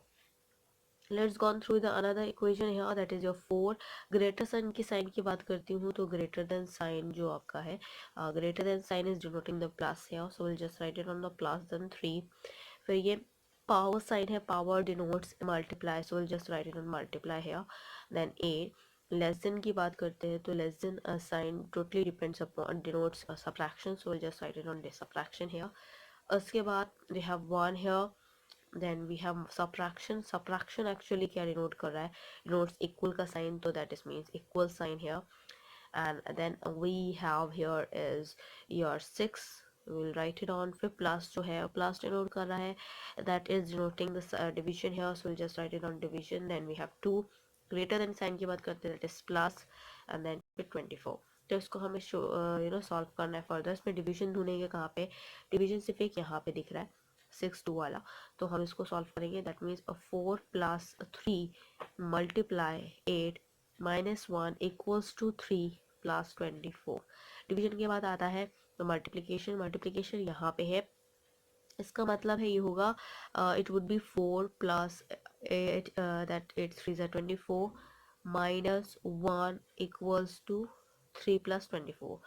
Let's gone through the another equation है, that is your 4. Greater sign की साइन की बात करती हूँ, तो ग्रेटर देन साइन जो आपका है, greater than sign is denoting the plus है, so will just write it on the plus. Then 3 फिर ये पावर साइन है, power denotes multiply, so will just write it on multiply है. Then 8 less than की बात करते हैं, तो less than sign totally depends upon denotes subtraction, so will just write it on subtraction है. उसके बाद we have 1 here, then we have subtraction. Subtraction actually क्या डिनोट कर रहा है, डिनोट्स इक्वल का साइन, तो that is means equal sign here. And then we have here is your 6, we'll write it on. फिर प्लस जो है plus denote कर रहा है, that is denoting the division here, so we'll just write it on division. then we have 2 greater than sign की बात करते हैं, that is plus, and then फिर 24. तो इसको हमें सॉल्व करना है फर्दर. इसमें डिवीजन ढूंढेंगे कहाँ पे, डिवीजन सिर्फ एक यहाँ पे दिख रहा है 6 2 वाला, तो हम इसको सॉल्व करेंगे. That means 4 plus 3 multiply 8 -1 equals to 3 plus 24. Division के बाद आता है तो मल्टीप्लिकेशन. मल्टीप्लिकेशन यहाँ पे है, इसका मतलब है ये होगा it would be 4 plus 8 that 8 3 24 -1 equals to 3 plus 24.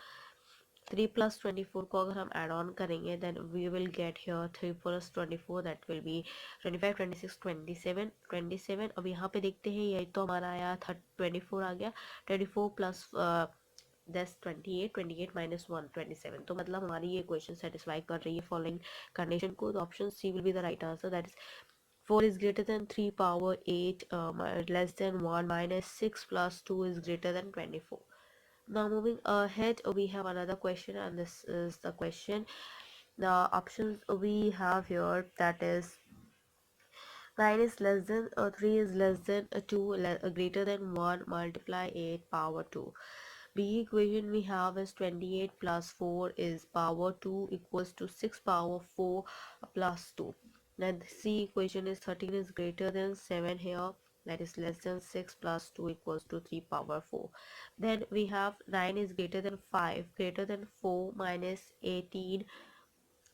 3 plus 24 को अगर हम ऐड ऑन करेंगे, then we will get here 3 plus 24 that will be 25 26 27 27. अब यहाँ पे देखते हैं, यही तो हमारा आया 24 आ गया, 24 प्लस 28 28 -1 27. तो मतलब हमारी ये क्वेश्चन सेटिस्फाई कर रही है फॉलोइंग कंडीशन को. तो option C will be the right answer, that is 4 is greater than 3 power 8 less than 1 minus 6 plus 2 is greater than 24. Now moving ahead, we have another question, and this is the question. The options we have here, that is 9 is less than 3 is less than 2 greater than 1 multiply 8 power 2. B equation we have is 28 plus 4 is power 2 equals to 6 power 4 plus 2. Then C equation is 13 is greater than 7 here, that is less than 6 plus 2 equals to 3 power 4. Then we have 9 is greater than 5 greater than 4 minus 18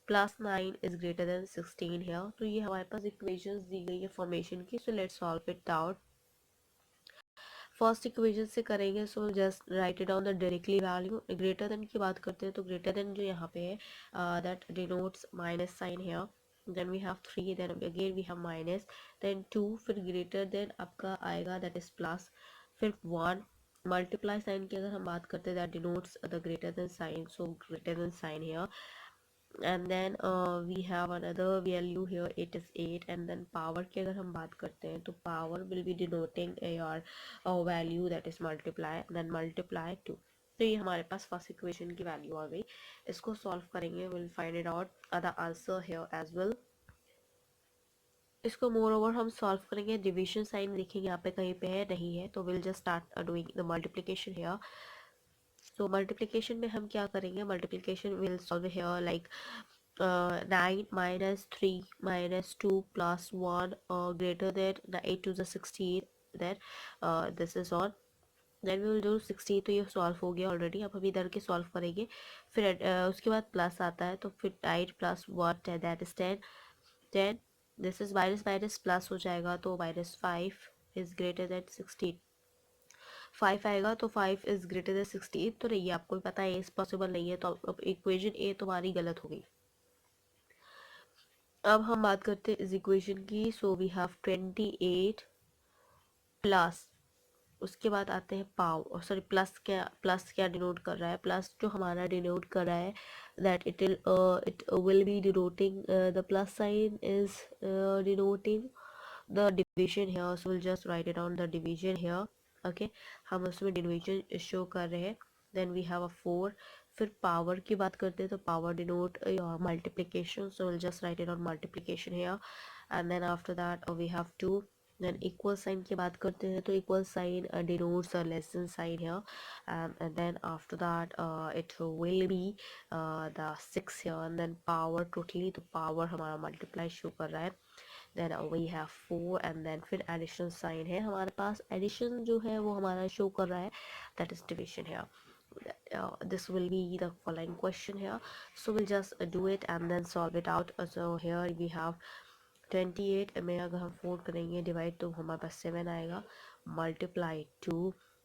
plus 9 is greater than 16 है. तो ये हमारे पास equations दी गई है formation की, so let's solve it out. First equation से करेंगे, सो just write it down the directly value. Greater than की बात करते हैं, तो ग्रेटर देन जो यहाँ पे है दैट डिनोट्स माइनस साइन है, then we have 3, then again we have minus, then 2, फिर ग्रेटर देन आपका आएगा दैट इज प्लस, फिर 1, मल्टीप्लाई साइन की अगर हम बात करते हैं that denotes the greater than sign, so greater than sign here, and then we have another value here, it is 8, and then power की अगर हम बात करते हैं तो power will be denoting your value that is multiply, then multiply 2। तो ये हमारे पास फर्स्ट इक्वेशन की वैल्यू आ गई, इसको सॉल्व करेंगे, will find it out the answer here as well. इसको मोर ओवर हम सॉल्व करेंगे, डिवीजन साइन देखेंगे यहाँ पे कहीं पे है नहीं है, तो will just start doing the multiplication here. So multiplication में हम क्या करेंगे, multiplication will solve here like 9 minus 3 minus 2 plus 1 greater than the 8 to the 16, then this is on, then we will do 60। तो ये सॉल्व हो गया already, अब हम इधर के सॉल्व करेंगे, फिर उसके बाद प्लस आता है तो फिर 8 plus 1 that is 10, 10 this is minus minus plus हो जाएगा, तो -5 इज ग्रेटर देन 16, 5 आएगा तो 5 इज ग्रेटर देन 16, तो नहीं आपको भी पता है इस पॉसिबल नहीं है, तो अब इक्वेशन ए तुम्हारी गलत हो गई। अब हम बात करते हैं इस इक्वेशन की, सो वी हैव 28 प्लस, उसके बाद आते हैं पावर, सॉरी प्लस क्या डिनोट कर रहा है, प्लस जो हमारा डिनोट कर रहा है that it will be denoting the plus sign is denoting the division here, so will just write it on the division here, okay, हम उसमें डिवीजन शो कर रहे हैं, देन वी हैव अ 4, फिर पावर की बात करते हैं तो power denote your multiplication, so will just write it on multiplication here, and then after that we have 2, then equal sign की बात करते हैं तो equal sign denotes a less than sign here, and then after that it will be the 6 here, and then power totally, तो power हमारा multiply show कर रहा है, then we have 4, and then फिर एडिशन साइन है हमारे पास, addition जो है वो हमारा शो कर रहा है that is division here। This will be the following question here, so we'll just do it and then solve it out। So here we have 28 में अगर हम 4 करेंगे डिवाइड तो हमारे पास 7 आएगा, multiply 2,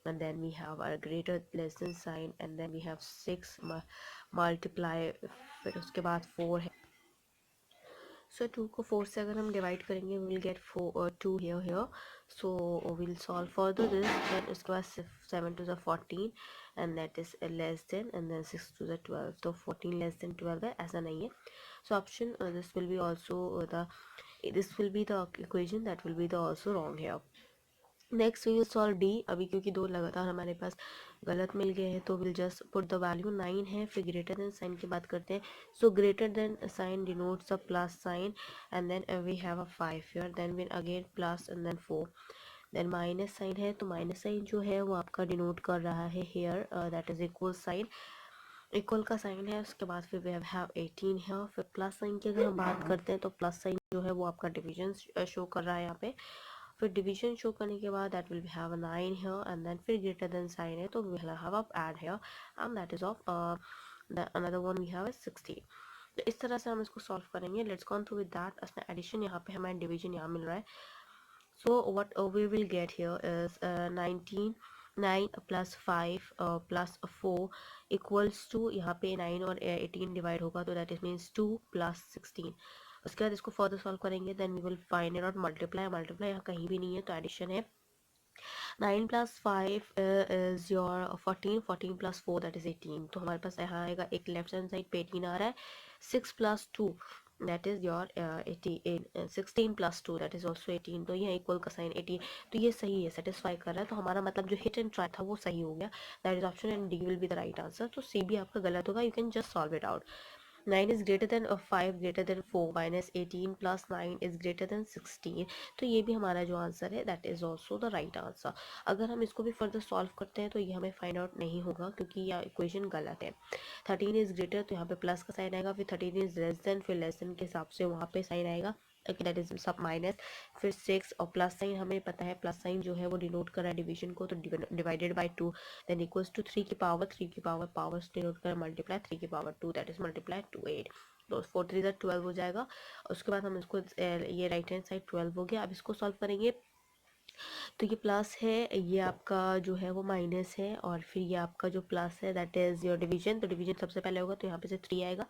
and then we have a greater less than sign, and then we have 6 multiply, फिर उसके बाद 4 है, सो 2 को 4 से अगर हम डिवाइड करेंगे will get 2 here, so will solve further this, then उसके बाद 7 to the 14 and that is less than, and then 6 to the 12, तो 14 लेस देन 12 है, ऐसा नहीं है, so option this will be also the, this will be the equation that will be the also wrong here. Next we will solve D, अभी क्योंकि दो लगातार हमारे पास गलत मिल गए हैं तो will just put the value 9 है, फिर ग्रेटर देन साइन की बात करते हैं, so greater than sign denotes a plus sign, and then we have a 5 here, then will again plus and then 4, then minus sign है, तो minus sign जो है वो आपका डिनोट कर रहा है here that is equal sign, equal का साइन है, उसके बाद फिर वी हैव 18 है, फिर प्लस साइन की अगर हम बात करते हैं तो प्लस साइन जो है वो आपका डिवीजन शो कर रहा है यहाँ पे, फिर डिवीजन शो करने के बाद that will have a 9 here, and then फिर ग्रेटर देन साइन है तो we will have a add here, and that is of the another one we have 60। तो इस तरह से हम इसको सॉल्व करेंगे, let's go through with that, इसमें एडिशन यहाँ पे हमें डिवीजन यहाँ मिल रहा है, so what we will get here is 9 plus 5 plus 4 equals to, यहाँ पे 9 और 18 डिवाइड होगा तो that is means 2 plus 16। उसके बाद इसको फर्दर सॉल्व करेंगे, then we will find it out multiply, multiply यहाँ कहीं भी नहीं है तो एडिशन है, 9 plus 5 is your 14, 14 plus 4 that is 18, तो हमारे पास यहाँ आएगा एक लेफ्ट हैंड साइड पे 18 आ रहा है, 6 plus 2 that is your 18, 16 plus 2 that is also 18, तो ये इक्वल का साइन 18, तो ये सही है, सेटिस्फाई कर रहा है, तो हमारा मतलब जो हिट एंड ट्राई था वो सही हो गया, that is option and D will be the right answer. तो सी भी आपका गलत होगा, you can just solve it out. 9 is greater than 5 greater than 4 minus 18 plus 9 is greater than 16, तो ये भी हमारा जो आंसर है that is also the right answer. अगर हम इसको भी फर्दर सॉल्व करते हैं तो ये हमें फाइंड आउट नहीं होगा क्योंकि यह इक्वेशन गलत है। 13 इज ग्रेटर तो यहाँ पे प्लस का साइन आएगा, फिर 13 इज लेस देन, फिर लेस देन के हिसाब से वहाँ पे साइन आएगा, ओके दैट इज सब माइनस, फिर 6 और प्लस साइन हमें पता है प्लस साइन जो है वो डिनोट कर रहा है डिवीजन को, तो divided by 2, then equals to 3 की पावर, 3 की पावर पावर्स डिनोट कर मल्टीप्लाई 3 की पावर 2 दैट इज मल्टीप्लाई 2 8, तो 4 3 12 हो जाएगा। उसके बाद हम इसको ये राइट हैंड साइड 12 हो गया, अब इसको सॉल्व करेंगे तो ये प्लस है, ये आपका जो है वो माइनस है, और फिर ये आपका जो प्लस है दैट इज योर डिवीजन, तो डिवीजन सबसे पहले होगा तो यहाँ पे से 3 आएगा,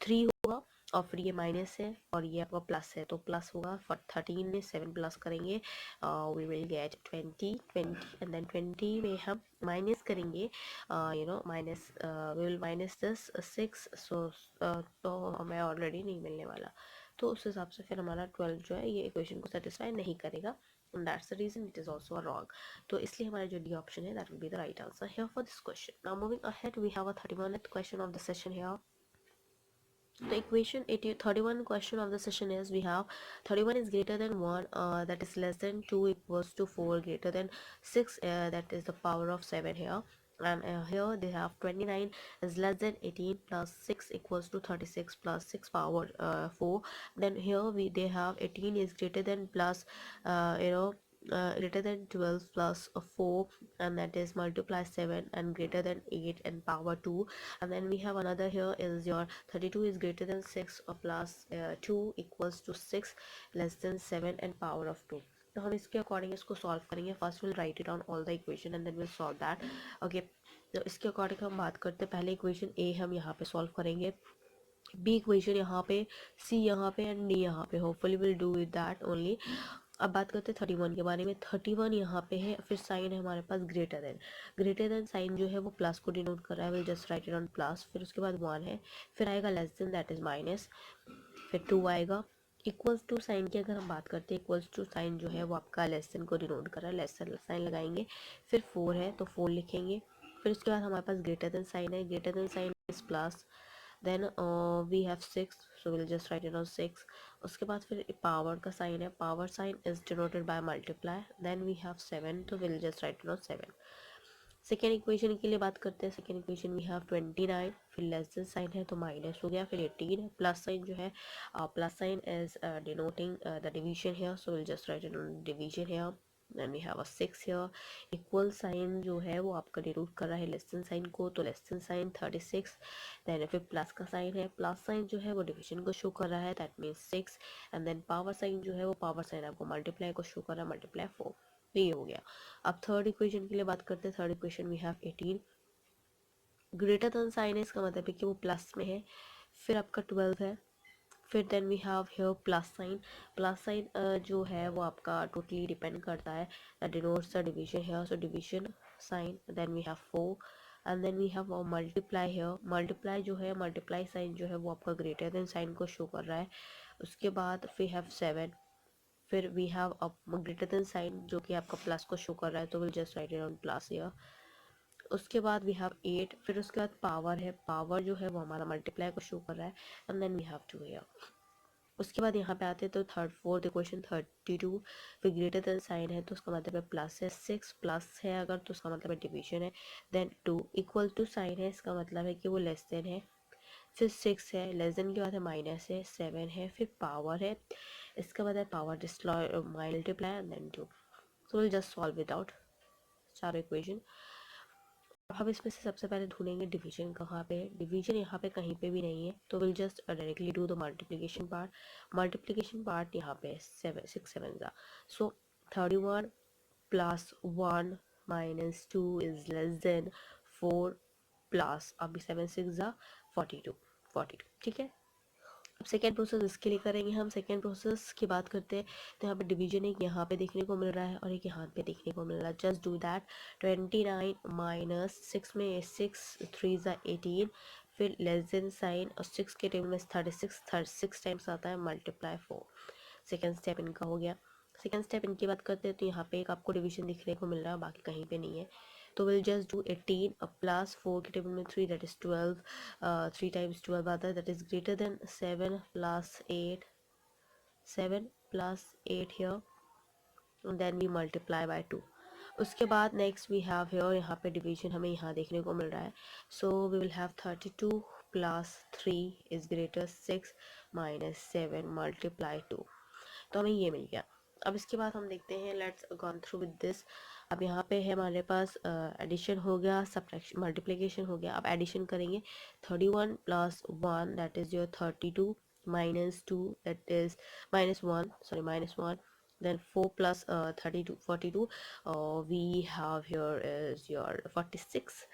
3 होगा, और फिर ये माइनस है और ये आपका प्लस है, तो प्लस होगा फॉर 13 में 7 प्लस करेंगे we will get 20 and then 20 में हम माइनस करेंगे minus we will minus this 6 so तो हमें ऑलरेडी नहीं मिलने वाला, तो उस हिसाब से फिर हमारा 12 जो है ये इक्वेशन को सेटिस्फाई नहीं करेगा, and that's the reason it is also a wrong. तो इसलिए हमारा जो डी ऑप्शन है that will be the right answer here for this question. Now moving ahead, we have a 31st question of the session here. The equation 31 question of the session is, we have 31 is greater than 1 that is less than 2 equals to 4 greater than 6 that is the power of 7 here, and here they have 29 is less than 18 plus 6 equals to 36 plus 6 power 4. Then here they have 18 is greater than plus greater than 12 plus 4, and that is multiply 7 and greater than 8 and power 2. And then we have another here is your 32 is greater than 6 or plus 2 equals to 6 less than 7 and power of 2. तो हम इसके according इसको solve करेंगे. First will write it down all the equation and then will solve that. Okay, तो इसके according हम बात करते हैं. पहले इक्वेशन ए हम यहाँ पे सॉल्व करेंगे, बी इक्वेशन यहाँ पे, सी यहाँ पे एंड डी यहाँ पे. Hopefully will do with that only. अब बात करते हैं 31 के बारे में. 31 यहाँ पे है, फिर साइन है हमारे पास ग्रेटर देन साइन जो है वो प्लस को डिनोट कर रहा है. Will just write it on plus. फिर उसके बाद 1 है, फिर आएगा less then that is minus, फिर 2 आएगा. इक्वल्स टू साइन की अगर हम बात करते हैं, इक्वल्स टू साइन जो है वो आपका लेस देन को डिनोट कर रहा है, लेस देन साइन लगाएंगे. फिर 4 है तो 4 लिखेंगे. फिर उसके बाद हमारे पास ग्रेटर देन साइन है, greater than sign is plus. Then we have 6 so will just write it on 6. उसके बाद फिर पावर का साइन है, power sign is denoted by multiply. Then we have 7 तो will just write it on 7. Second equation के लिए बात करते हैं. सेकेंड इक्वेशन वी हैव 29, फिर लेस देन साइन है तो माइनस हो गया, फिर 18 है, प्लस साइन जो है plus sign is denoting the division here so will just write it on division here. Then we have a 6 here. Equal sign जो है वो आपका डिनोट कर रहा है लेस देन साइन को, तो लेस देन साइन 36. देन फिर प्लस का साइन है, प्लस साइन जो है वो डिवीजन को शो कर रहा है, that means 6. And then power sign जो है वो पावर साइन आपको मल्टीप्लाई को शो कर रहा है, मल्टीप्लाई 4. ये हो गया. अब थर्ड इक्वेशन के लिए बात करते हैं. Third equation we have 18 greater than sign है, इसका मतलब है कि वो प्लस में है. फिर आपका 12 है, फिर then we have here plus sign. Plus sign जो है वो आपका टोटली डिपेंड करता है, denotes the division here, so division sign. Then we have 4 and then we have multiply here. Multiply जो है, मल्टीप्लाई साइन जो है वो आपका ग्रेटर देन साइन को शो कर रहा है. उसके बाद वी हैव 7, फिर we have a greater than sign जो कि आपका प्लस को शो कर रहा है, तो will just write it on plus here. उसके बाद वी हैव 8, फिर उसके बाद पावर है, पावर जो है वो हमारा मल्टीप्लाई को शो कर रहा है. And then we have 2 here. उसके बाद यहाँ पे आते हैं तो थर्ड फोर्थ इक्वेशन 32, फिर ग्रेटर देन साइन है तो उसका मतलब है प्लस है. 6 प्लस है अगर तो उसका मतलब है डिवीजन है. देन 2 इक्वल टू साइन है, इसका मतलब है कि वो लेस देन है. फिर 6 है, लेस देन के बाद है माइनस है. 7 है, फिर पावर है, इसका बाद है power multiply and then 2. So will just solve without चार इक्वेशन. हम इसमें से सबसे पहले ढूंढेंगे डिवीजन कहाँ पे है. डिवीजन यहाँ पे कहीं पे भी नहीं है, तो will just directly do the multiplication part. Multiplication part यहाँ पे 6 7 ज़ा. सो 31 plus 1 minus 2 is less than 4 plus अभी 7 6 ज़ा 42. ठीक है. अब सेकेंड प्रोसेस इसके लिए करेंगे हम. सेकेंड प्रोसेस की बात करते हैं तो यहाँ पे डिवीजन एक यहाँ पे देखने को मिल रहा है और एक यहाँ पे देखने को मिल रहा है. Just do that. 29 माइनस 6 में 6 3 ज़ा 18, फिर लेस देन साइन और 6 के टेबल में 36 टाइम्स आता है, मल्टीप्लाई 4. सेकेंड स्टेप इनका हो गया. सेकेंड स्टेप इनकी बात करते हैं तो यहाँ पे एक आपको डिवीजन दिखने को मिल रहा है, बाकी कहीं पे नहीं है. तो विल जस्ट डू 18 प्लस 4 के टेबल में 3 दैट इज 12. 3 टाइम्स 12 आता है, that is greater than 7 plus 8. 7 plus 8 here, then we multiply by 2. उसके बाद नेक्स्ट वी हैव हियर, यहाँ पे डिवीजन हमें यहाँ देखने को मिल रहा है. So we will have 32 plus 3 is greater 6 minus 7 multiply 2. तो हमें ये मिल गया. अब इसके बाद हम देखते हैं, let's gone through with this. अब यहाँ पे है हमारे पास एडिशन हो गया, सब्ट्रैक्शन मल्टीप्लिकेशन हो गया. अब एडिशन करेंगे. 31 plus 1 that is your 32 minus 2 that is minus 1 sorry minus 1 then 4 plus 32 42, we have here is your 46,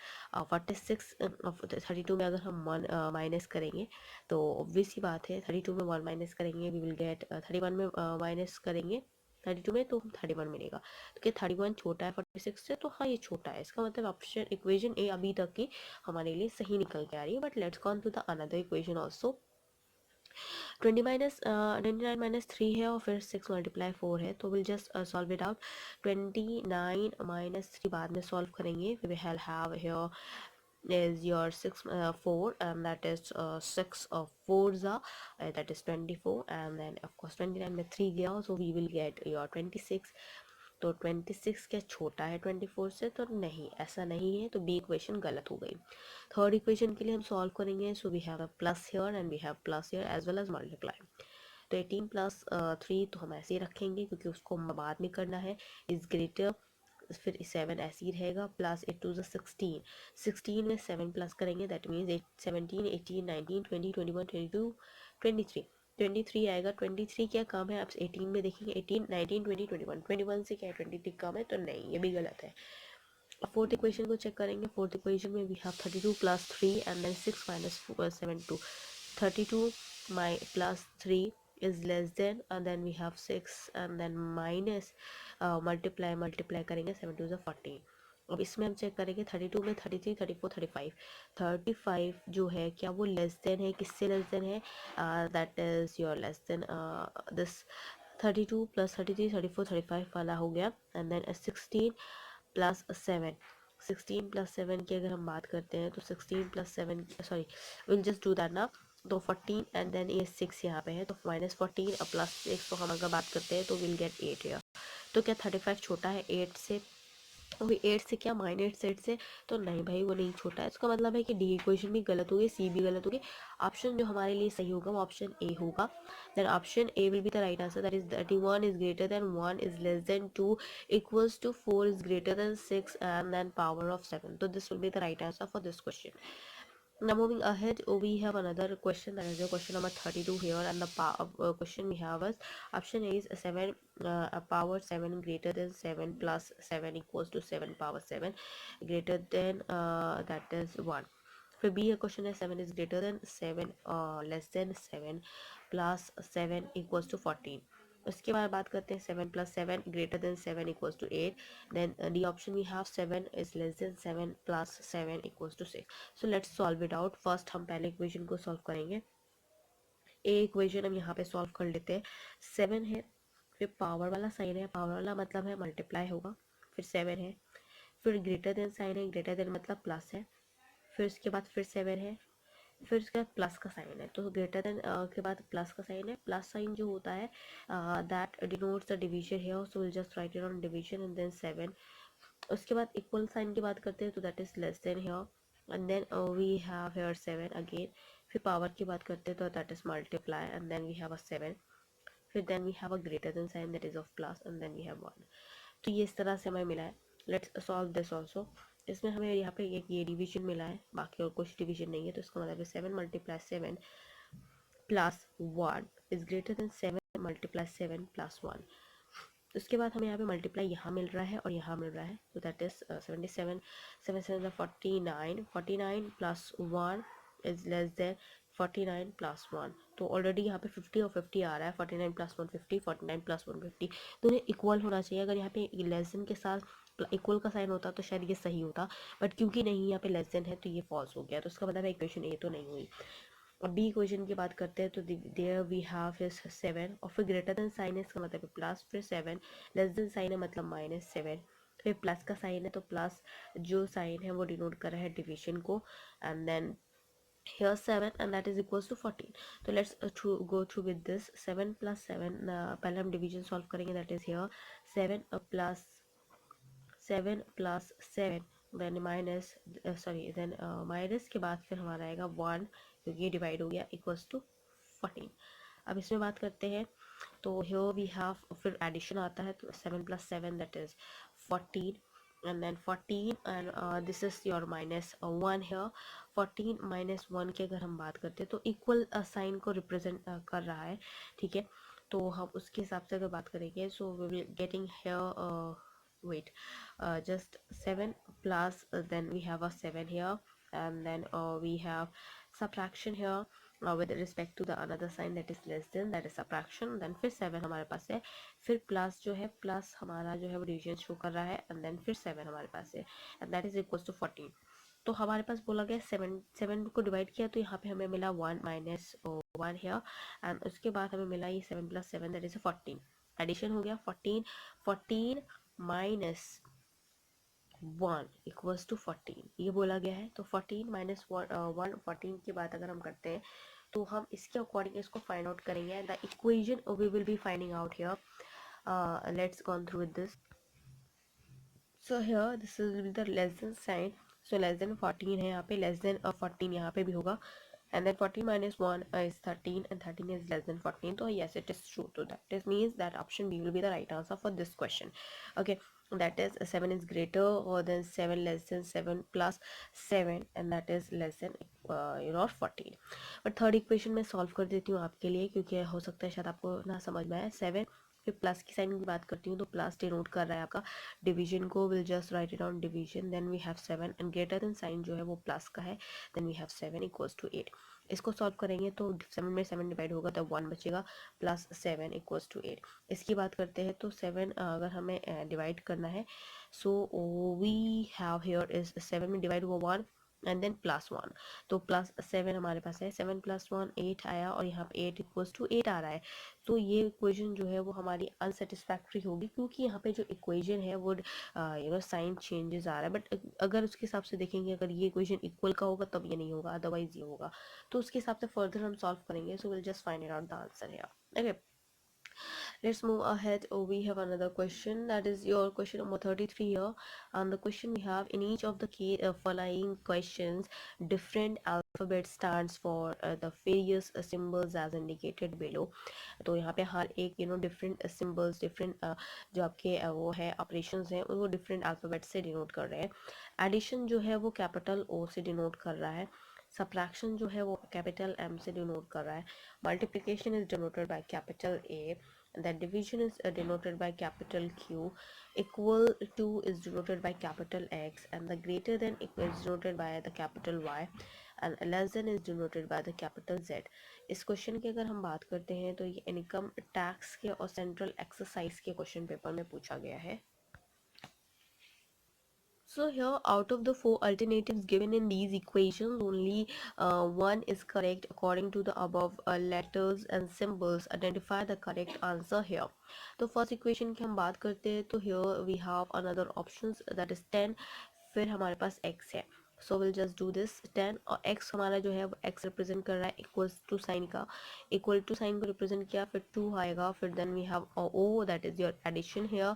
46 of 32 में अगर हम 1 माइनस करेंगे तो ऑब्वियस सी बात है 32 में 1 माइनस करेंगे वी विल गेट 31 में माइनस करेंगे 32 में तो 31 मिलेगा। तो क्या 31 छोटा है 46 से? तो हाँ ये छोटा है, इसका मतलब ऑप्शन इक्वेशन ए अभी तक की हमारे लिए सही निकल के आ रही है। But let's go to the another equation also. 29 minus 3 है और फिर 6 मल्टीप्लाई 4 है, तो will just solve it out. 29 minus 3 बाद में सॉल्व करेंगे, we will have here is your 6 4 and that is 6 of 4s that is 24 and then of course 29 में 3 गया so we will get your 26। तो 26 क्या छोटा है 24 से? तो नहीं, ऐसा नहीं है, तो बी इक्वेशन गलत हो गई। थर्ड इक्वेशन के लिए हम सॉल्व करेंगे, so we have a plus here and we have plus here as well as multiply. तो 18 प्लस 3 तो हम ऐसे ही रखेंगे क्योंकि उसको बाद में करना है, इज ग्रेटर, फिर 7 ऐसे ही रहेगा, प्लस 8 टू 16, 16 में 7 प्लस करेंगे दैट मीन्स 17 18 19 20 21 22 23, 23 आएगा। 23 क्या कम है? आप 18 में देखेंगे 18 19 20 21, 21 से क्या 23 कम है? तो नहीं, ये भी गलत है। अब फोर्थ इक्वेशन को चेक करेंगे। फोर्थ इक्वेशन में we have 32 plus 3 and then 6 minus 7 2, 32 plus 3 is less than and then we have 6 and then minus multiply करेंगे 7 टू 14। अब इसमें हम चेक करेंगे 32 में 33 34 35, 35 जो है क्या वो लेस देन है? किससे लेस देन है? That is your less than this 32 plus 33 34 35 वाला हो गया एंड देन 16 प्लस 7, 16 प्लस 7 की अगर हम बात करते हैं तो 16 plus 7 sorry will just do that ना, तो 14 एंड देन ये 6 यहाँ पे है तो माइनस 14 और प्लस 6, तो हम अगर बात करते हैं तो विल गेट 8 है। तो क्या 35 छोटा है 8 से? तो 8 से क्या माइनस 8 से? तो नहीं भाई वो नहीं छोटा है। इसका मतलब है कि डी इक्वेशन भी गलत होगी, सी भी गलत होगी। ऑप्शन जो हमारे लिए सही होगा वो ऑप्शन ए होगा। Then option A will be the right answer, that is 31 is greater than 1 is less than 2 equals to 4 is greater than 6 and then power of 7। तो this will be the right answer for this question. Now moving ahead, we have another question, that is the question number 32 here, and the question we have is option A is 7 power 7 greater than 7 plus 7 equals to 7 power 7 greater than that is 1। फिर B question है 7 is greater than 7 less than 7 plus 7 equals to 14। उसके बाद बात करते हैं 7 plus 7 greater than 7 equals to 8। then the option we have 7 is less than 7 plus 7 equals to 6। So let's solve it out. First हम पहले equation को solve करेंगे। ए equation हम यहाँ पे सॉल्व कर लेते हैं। 7 है, फिर पावर वाला साइन है, पावर वाला मतलब है मल्टीप्लाई होगा, फिर 7 है, फिर ग्रेटर देन साइन है, ग्रेटर देन मतलब प्लस है, फिर उसके बाद फिर 7 है, फिर उसके बाद प्लस का साइन है। तो ग्रेटर देन के बाद प्लस का साइन है, प्लस साइन जो होता है that denotes the division here, so will just write it on division and then 7। उसके बाद इक्वल साइन की बात करते हैं तो that is less than here and then we have here 7 again. फिर पावर की बात करते हैं तो that is multiply and then we have a 7, फिर then we have a greater than sign that is of plus and then we have 1। तो ये इस तरह से हमें मिला है। Let's solve this also. इसमें हमें यहाँ पे एक ये डिवीजन मिला है, बाकी और कुछ डिवीजन नहीं है, तो इसका मतलब 7 multiply 7 plus 1 is greater than 7 multiply 7 plus 1। उसके बाद हमें यहाँ पे मल्टीप्लाई यहाँ मिल रहा है और यहाँ मिल रहा है, तो that is 77, 7 7 49, 49 plus 1 is less then 49 plus 1। तो ऑलरेडी यहाँ पे 50 और 50 आ रहा है, 49 प्लस 1 50, 49 प्लस 1 50, दोनों इक्वल होना चाहिए। अगर यहाँ पे लेस देन के साथ इक्वल का साइन होता तो शायद ये सही होता, बट क्योंकि नहीं यहाँ पे लेस देन है तो ये फॉल्स हो गया, तो इसका मतलब है इक्वेशन ए तो नहीं हुई। अब बी इक्वेशन की बात करते हैं तो देयर वी हैव इज 7 और फिर ग्रेटर देन साइन है, इसका मतलब है प्लस, फिर 7 लेस देन साइन है मतलब माइनस 7, फिर प्लस का साइन है तो प्लस जो साइन है वो डिनोट कर रहा है डिवीजन को and then here 7 and that is equals to 14। तो let's go through with this 7 plus 7 पहले हम डिवीजन सॉल्व करेंगे, that is here 7 plus 7 plus 7 then minus sorry then minus के बाद फिर हमारा आएगा 1 क्योंकि ये डिवाइड हो गया इक्वल्स टू 14। अब इसमें बात करते हैं तो हियर वी हैव फिर एडिशन आता है, तो 7 plus 7 that is 14 and then 14 and this is your minus 1 here। 14 minus 1 की अगर हम बात करते हैं तो इक्वल साइन को रिप्रेजेंट कर रहा है, ठीक है। तो हम उसके हिसाब से अगर बात करेंगे, so we will getting here wait just 7 plus then we have a 7 here, and then we have subtraction here with respect to the another sign that is less than, that is subtraction, then फिर 7 हमारे पास है, फिर plus जो है plus हमारा जो है वो डिवीजन शो कर रहा है, एंड देन फिर 7 हमारे पास है, and that is equals to 14। तो हमारे पास बोला गया 7 को डिवाइड किया तो यहाँ पे हमें मिला 1 माइनस 1 है, एंड उसके बाद हमें मिला ये 7 प्लस 7 दैट इज 14। एडिशन हो गया 14 माइनस 1 इक्वल्स टू 14, ये बोला गया है। तो 14 माइनस 1 14 के बाद अगर हम करते हैं तो हम इसके अकॉर्डिंग इसको फाइंड आउट करेंगे। The equation we will be finding out here, let's go through with this. So here this is the less than sign, so less than 14 है यहाँ पे, लेस देन 14 यहाँ पे भी होगा, and then 14 minus 1 is 13 and 13 is less than 14, so yes it is true, so that is means that option B will be the right answer for this question। Okay, that is 7 is greater or than 7 less than 7 plus 7, and that is less than 14। but third equation मैं solve कर देती हूँ आपके लिए, क्योंकि हो सकता है शायद आपको ना समझ में आए। 7 फिर प्लस की साइन की बात करती हूँ तो प्लस डिनोट कर रहा है आपका डिवीजन को, will just write it on division, then we have 7 and greater than sign जो है वो प्लस का है, then we have 7 equals to 8। इसको सॉल्व करेंगे तो 7 में 7 डिवाइड होगा तो 1 बचेगा, प्लस 7 इक्वल्स टू 8। इसकी बात करते हैं तो 7 अगर हमें डिवाइड करना है, so we have here is 7 में डिवाइड हुआ 1 एंड देन प्लस 1, तो प्लस 7 हमारे पास है, 7 प्लस 1 8 आया, और यहाँ पे 8 इक्वल्स टू 8 आ रहा है। तो ये इक्वेशन जो है वो हमारी अनसेटिस्फैक्ट्री होगी, क्योंकि यहाँ पे जो इक्वेशन है वो साइन चेंजेस आ रहा है, बट अगर उसके हिसाब से देखेंगे अगर ये इक्वेशन इक्वल का होगा तब ये नहीं होगा, अदरवाइज ये होगा। तो उसके हिसाब से फर्दर हम सॉल्व करेंगे, सो will just find it out the answer here. Okay, let's move ahead. We have another question, that is your question number 33 here, and the question we have: in each of the following questions, different alphabet stands for the various symbols as indicated below। तो यहाँ पे हर एक different symbols, different जो आपके वो है operations हैं वो डिफरेंट अल्फ़ाबेट से डिनोट कर रहे हैं। एडिशन जो है वो कैपिटल ओ से डिनोट कर रहा है, सब्ट्रैक्शन जो है वो कैपिटल एम से डिनोट कर रहा है, multiplication is denoted by capital A, that division is denoted by capital Q, equal to is denoted by capital X, and the greater than is denoted by the capital Y, and less than is denoted by the capital Z। इस question की अगर हम बात करते हैं तो ये income tax के और सेंट्रल एक्सरसाइज के क्वेश्चन पेपर में पूछा गया है। So here, out of the 4 alternatives given in these equations, only one is correct according to the above letters and symbols. Identify the correct answer here. तो first equation की हम बात करते हैं तो here we have another options, that is 10, फिर हमारे पास x है। So will just do this 10 और x हमारा जो है वो x रिप्रेजेंट कर रहा है इक्वल्स टू साइन का, इक्वल टू साइन को रिप्रेजेंट किया, फिर 2 आएगा, फिर then we have o, that is your addition here,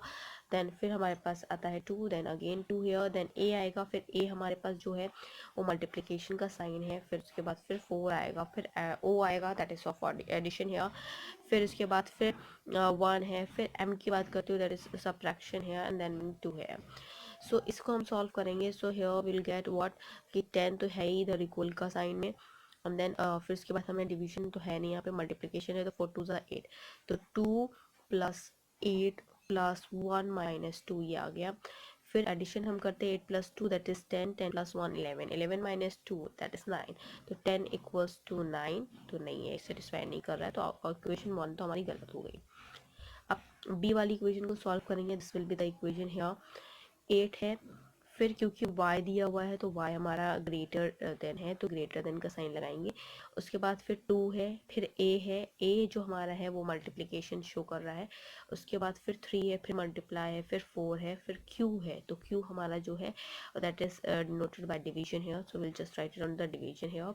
then फिर हमारे पास आता है 2, then again 2 here, then a आएगा, फिर a हमारे पास जो है वो मल्टीप्लिकेशन का साइन है, फिर उसके बाद फिर 4 आएगा, फिर o आएगा, that is of addition here, फिर उसके बाद फिर 1 है, फिर m की बात करते हो दैट इज सब्ट्रैक्शन है, एंड देन 2 है। सो इसको हम सॉल्व करेंगे, so here will get what कि 10 तो है ही इधर इक्वल का साइन में, एंड देन फिर उसके बाद हमें डिवीजन तो है नहीं, यहाँ पे मल्टीप्लिकेशन है, तो 4 2 8, तो 2 प्लस 8 प्लस 1 माइनस 2 ये आ गया, फिर एडिशन हम करते हैं 8 plus 2 that is 10, 10 plus 1 11, 11 minus 2 that is 9, तो 10 इक्वल्स टू 9, तो नहीं है, सेटिस्फाई नहीं कर रहा है, तो इक्वेशन 1 तो हमारी गलत हो गई। अब बी वाली इक्वेशन को सॉल्व करेंगे, this will be the equation here, 8 है, फिर क्योंकि y दिया हुआ है तो y हमारा ग्रेटर देन है तो ग्रेटर देन का साइन लगाएंगे, उसके बाद फिर 2 है, फिर a है, a जो हमारा है वो मल्टीप्लिकेशन शो कर रहा है, उसके बाद फिर 3 है, फिर मल्टीप्लाई है, फिर 4 है, फिर q है, तो q हमारा जो है that is denoted by division here, so will just write it on the division here.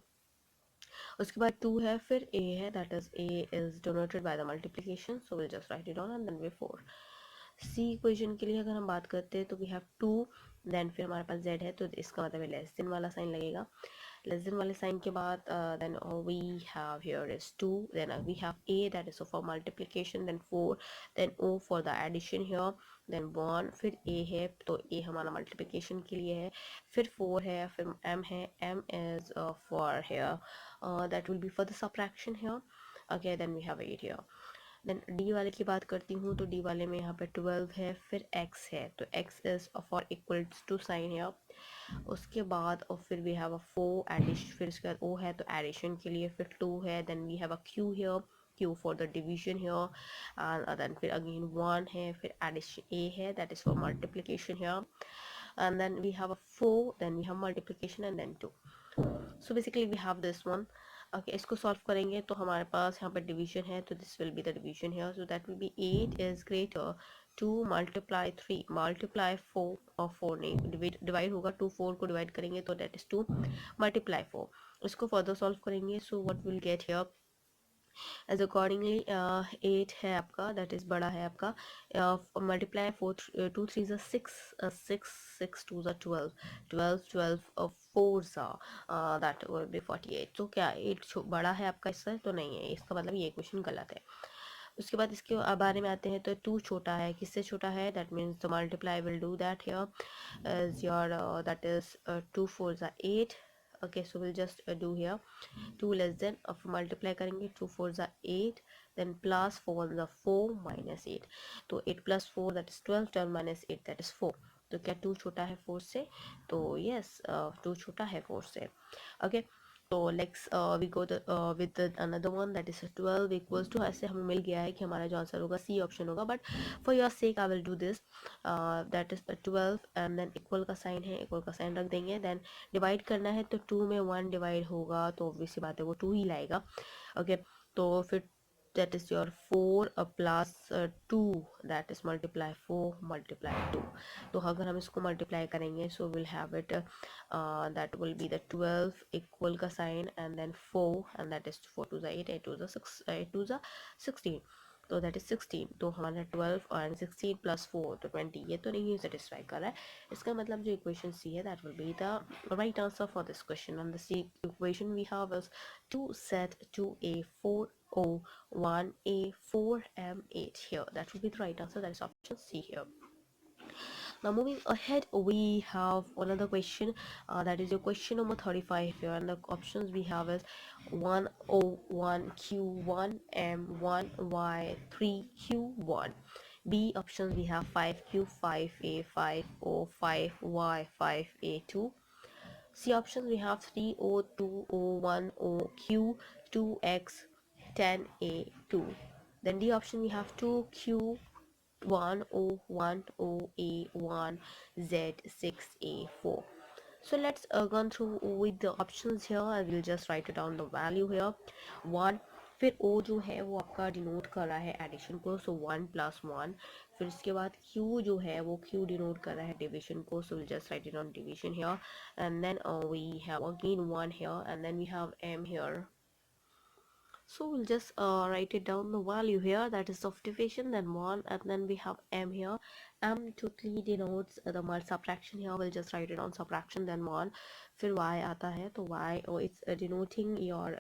उसके बाद 2 है, फिर a है, that is a is denoted by the multiplication, so will just write it on, and then we 4। C equation के लिए अगर हम बात करते हैं तो वी हैव 2, देन फिर हमारे पास z है, तो इसका मतलब है लेस देन वाला साइन लगेगा, लेस देन वाले साइन के बाद then we have here is 2, then we have a that is for multiplication, then 4, then o for the addition here, then 1, फिर a है, तो a हमारा मल्टीप्लिकेशन के लिए है, फिर 4 है, फिर m है, m is for here that will be for the subtraction here, okay, then we have 8 here. Then D वाले की बात करती हूँ तो डी वाले में यहाँ पे 12 है, फिर x है तो x is for equals to sign है। उसके बाद और फिर वी हैव अ 4 एडिशन, फिर इसके बाद o है तो एडिशन के लिए, फिर 2 है, then we have a q here, q for the division here, and then फिर अगेन 1 है, फिर एडिशन a है that is for multiplication here, and then we have a 4, then we have multiplication and then 2. So basically we have this one. Okay, इसको solve करेंगे तो हमारे पास यहाँ पर डिवीजन है तो this will be the division here, so that will be 8 is greater 2 multiply 3 multiply 4, और 4 नहीं डिवाइड होगा, 2 4 को डिवाइड करेंगे तो दैट इज 2 मल्टीप्लाई 4। इसको फर्दर सॉल्व करेंगे so what will get here as accordingly 8 है आपका, दैट इज बड़ा है आपका, मल्टीप्लाई 4 2 3 ज़ा 6 6 6 2 ज़ा 12 12 12 4 ज़ा दैट विल बी 48। तो क्या 8 बड़ा है आपका इससे? तो नहीं है, इसका मतलब ये क्वेश्चन गलत है। उसके बाद इसके बारे में आते हैं तो 2 छोटा है, किससे छोटा है? That means the multiply will do that here as your that is 2 4 ज़ा 8। okay, so we'll just do here 2 less than of multiply करेंगे, 2 4 ज़ा 8, then plus 4 1 ज़ा 4 minus 8, तो 8 plus 4 that is 12, 12 minus 8 that is 4। तो क्या 2 छोटा है 4 से? तो yes 2 छोटा है 4 से। okay, तो next we go with the another one that is 12 equals to, ऐसे हमें मिल गया है कि हमारा जो आंसर होगा सी ऑप्शन होगा, but for your sake I will do this, that is 12 and than equal का साइन है, इक्वल का साइन रख देंगे, देन डिवाइड करना है तो 2 में 1 डिवाइड होगा तो ऑब्वियसली बात है वो 2 ही लाएगा। ओके, तो फिर that is your 4 plus 2 that is multiply 4 multiply 2। तो अगर हम इसको मल्टीप्लाई करेंगे so we'll have it that will be the 12 equal का sign and then 4 and that is 4 to the 8 8 to the 6 8 to the 16, तो that is 16। तो हमारा 12 और 16 प्लस 4 तो 20, ये तो नहीं सेटिस्फाई कर रहा है। इसका मतलब जो इक्वेशन सी है that will be the right answer for this question, and the C equation we have is 2 set 2a 4o 1a 4m8 here, that will be the right answer, that is option C here। Now moving ahead, we have another question, that is your question number 35 here, and the options we have is 101 q1 m1 y3 q1, B options we have 5q 5a 5o 5y 5a2, C options we have 3o 2o 1o q 2x 10a2, then D option we have 2q 1o1o a1 z6a4। So let's go through with the options here. I will just write it down the value here 1, फिर o जो है वो आपका denote कर रहा है addition को, सो 1 + 1, फिर इसके बाद q जो है वो q डिनोट कर रहा है डिवीजन को, so will just write it on division here, and then we have again 1 here and then we have m here, so we'll just write it down the value here, that is of division, then 1, and then we have m here. M totally denotes the subtraction here, we'll just write it on subtraction, then 1, फिर y आता है तो y, oh, it's denoting your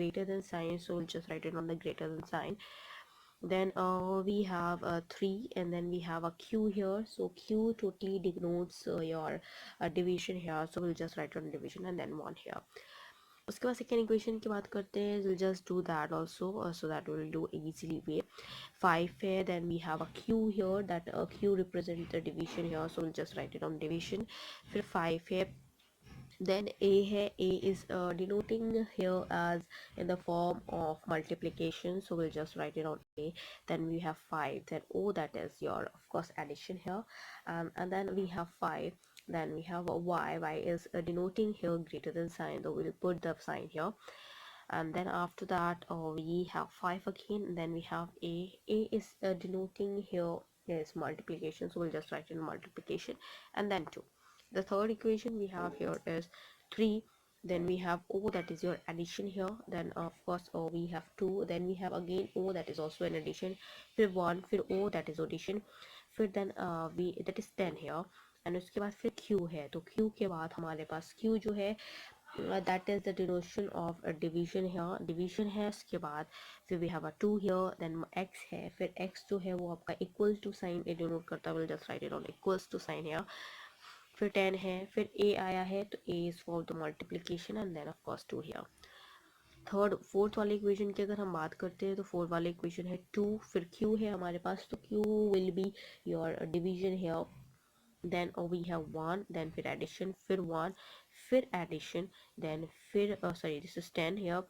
greater than sign, so we'll just write it on the greater than sign, then we have 3, and then we have a q here, so q totally denotes your division here, so we'll just write it on division and then 1 here। उसके बाद second equation की बात करते हैं, we'll just do that also, so that we'll do easily way। 5 है, then we have a q here, that q represent the division here, so we'll just write it on division, फिर 5 है, then a है, a is denoting here as in the form of multiplication, so we'll just write it on a, then we have 5, then o that is your of course addition here, and then we have 5, then we have a y is denoting here greater than sign, so we'll put the sign here, and then after that we have 5 again, then we have a is denoting here is multiplication, so we'll just write in multiplication, and then 2। The third equation we have here is 3, then we have o that is your addition here, then of course we have 2, then we have again o that is also an addition, फिर 1, फिर o that is addition, फिर then we that is 10 here, and उसके बाद फिर q है, तो q के बाद हमारे पास q जो है that is the denotion of a division here, division है, उसके बाद फिर we have a 2 here, then x है, फिर x जो है वो आपका equal to sign denote करता है, we'll just write it on equals to sign here, फिर 10 है, फिर a आया है तो a is for the multiplication and then of course 2 here। Third fourth वाले इक्वेशन की अगर हम बात करते हैं तो फोर्थ वाले इक्वेशन है 2, फिर q है हमारे पास, तो q will be your division है, then we have 1, then फिर addition, फिर 1, फिर addition, then फिर sorry this is 10 here,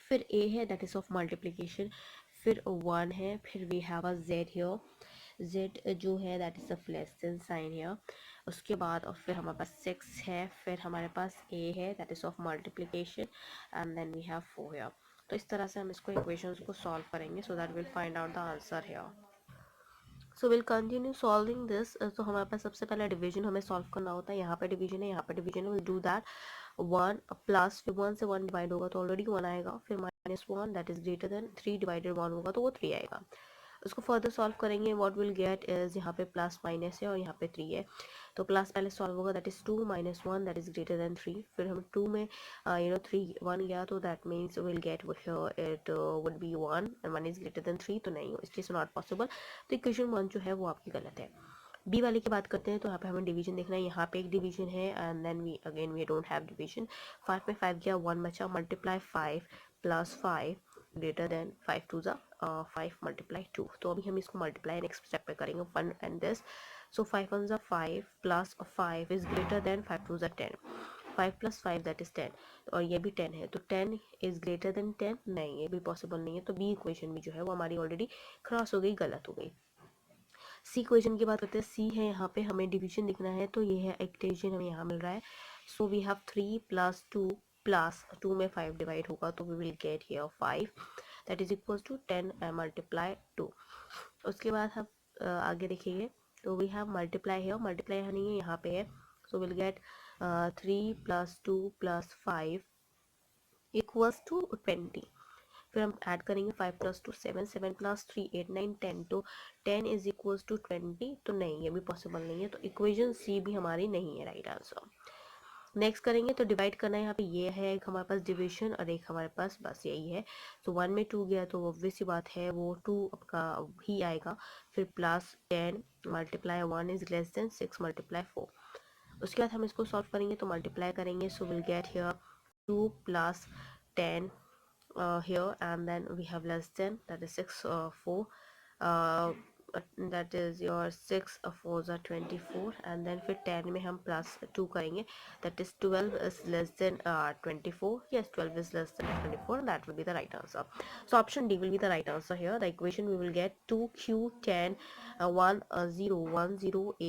फिर a है that is of multiplication, फिर 1 है, फिर we have a z here, z जो है that is of less than sign here, उसके बाद और फिर हमारे पास 6 है, फिर हमारे पास a है that is of multiplication, and then we have 4 here. तो इस तरह से हम इसको इक्वेशंस को सॉल्व करेंगे so that we'll find out the answer here. So will continue solving this. तो हमारे पास सबसे पहले डिवीजन हमें सॉल्व करना होता है, यहाँ पे डिवीजन है, यहाँ पे डिवीजन है, विल डू दैट 1 प्लस, फिर 1 से 1 डिवाइड होगा तो ऑलरेडी 1 आएगा, फिर -1 that is greater then 3 divided 1 होगा तो वो 3 आएगा। उसको फर्दर सॉल्व करेंगे, व्हाट विल गेट इज यहाँ पे प्लस माइनस है और यहाँ पे 3 है, तो प्लस पहले सॉल्व होगा that is 2 minus 1 that is greater then 3, फिर हम 2 में 3 1 गया तो that means will get it would B 1 and 1 is greater then 3, तो नहीं, इस चीज़ नॉट पॉसिबल, तो इक्वेशन 1 जो है वो आपकी गलत है। बी वाले की बात करते हैं तो यहाँ पे हमें डिवीजन देखना है, यहाँ पे एक डिवीजन है and then we don't have division, 5 में 5 गया 1 बचा, multiply 5 plus 5 greater than 5 to ज़ा 5 मल्टीप्लाई 2, तो अभी हम इसको मल्टीप्लाई नेक्स्ट स्टेप पे करेंगे 1 एंड दिस, सो 5 1 ज़ा 5 plus 5 is greater than 5 to ज़ा 10, 5 प्लस 5 दैट इज 10, और ये भी 10 है, तो 10 इज ग्रेटर देन 10, नहीं ये भी पॉसिबल नहीं है, तो बी इक्वेशन भी जो है वो हमारी ऑलरेडी क्रॉस हो गई, गलत हो गई। सी क्वेश्चन की बात करते हैं, सी है यहाँ पे हमें डिवीजन दिखना है, तो ये है एक डिवीजन हमें यहाँ मिल रहा है, so we have 3 plus 2 plus 2 में 5 डिवाइड होगा तो we will get here 5 that is equals to 10 multiply 2। उसके बाद हम आगे देखेंगे, तो वी हैव मल्टीप्लाई है, मल्टीप्लाई नहीं है यहाँ पे है, so will get 3 plus 2 plus 5 equals to 20, फिर हम ऐड करेंगे 5 प्लस 2 7, 7 प्लस 3 8 9 10, तो 10 इज इक्वल्स टू 20, तो नहीं ये भी पॉसिबल नहीं है, तो इक्वेशन सी भी हमारी नहीं है राइट आंसर। नेक्स्ट करेंगे तो डिवाइड करना है, यहाँ पे ये है एक हमारे पास डिवीजन और एक हमारे पास बस यही है, तो 1 में 2 गया तो ऑब्वियस सी बात है वो 2 आपका ही आएगा, फिर plus 10 multiply 1 is less than 6 multiply 4, उसके बाद हम इसको सॉल्व करेंगे तो मल्टीप्लाई करेंगे, सो will get here 2 plus 10 here, and then we have less than, that is 6 4 that is your 6 4s are 24, and then फिर 10 में हम प्लस 2 करेंगे, that is 12 is less than 24, yes 12 is less than 24, and that will be the right answer. So option D will be the right answer here. The equation we will get 2q10 1 0 1 0 a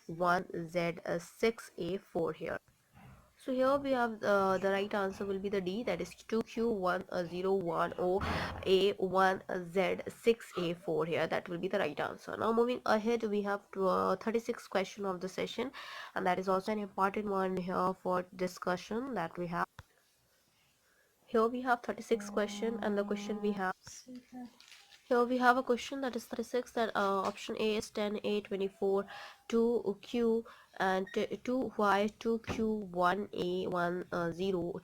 1 z 6 a 4 here. So here we have the right answer will be the D, that is 2q1010a1z6a4 here, that will be the right answer. Now moving ahead, we have 36 question of the session, and that is also an important one here for discussion, that we have here we have 36 question, and the question we have here we have a question that is 36, that option A is 10a 24 2q and 2y 2q1a 10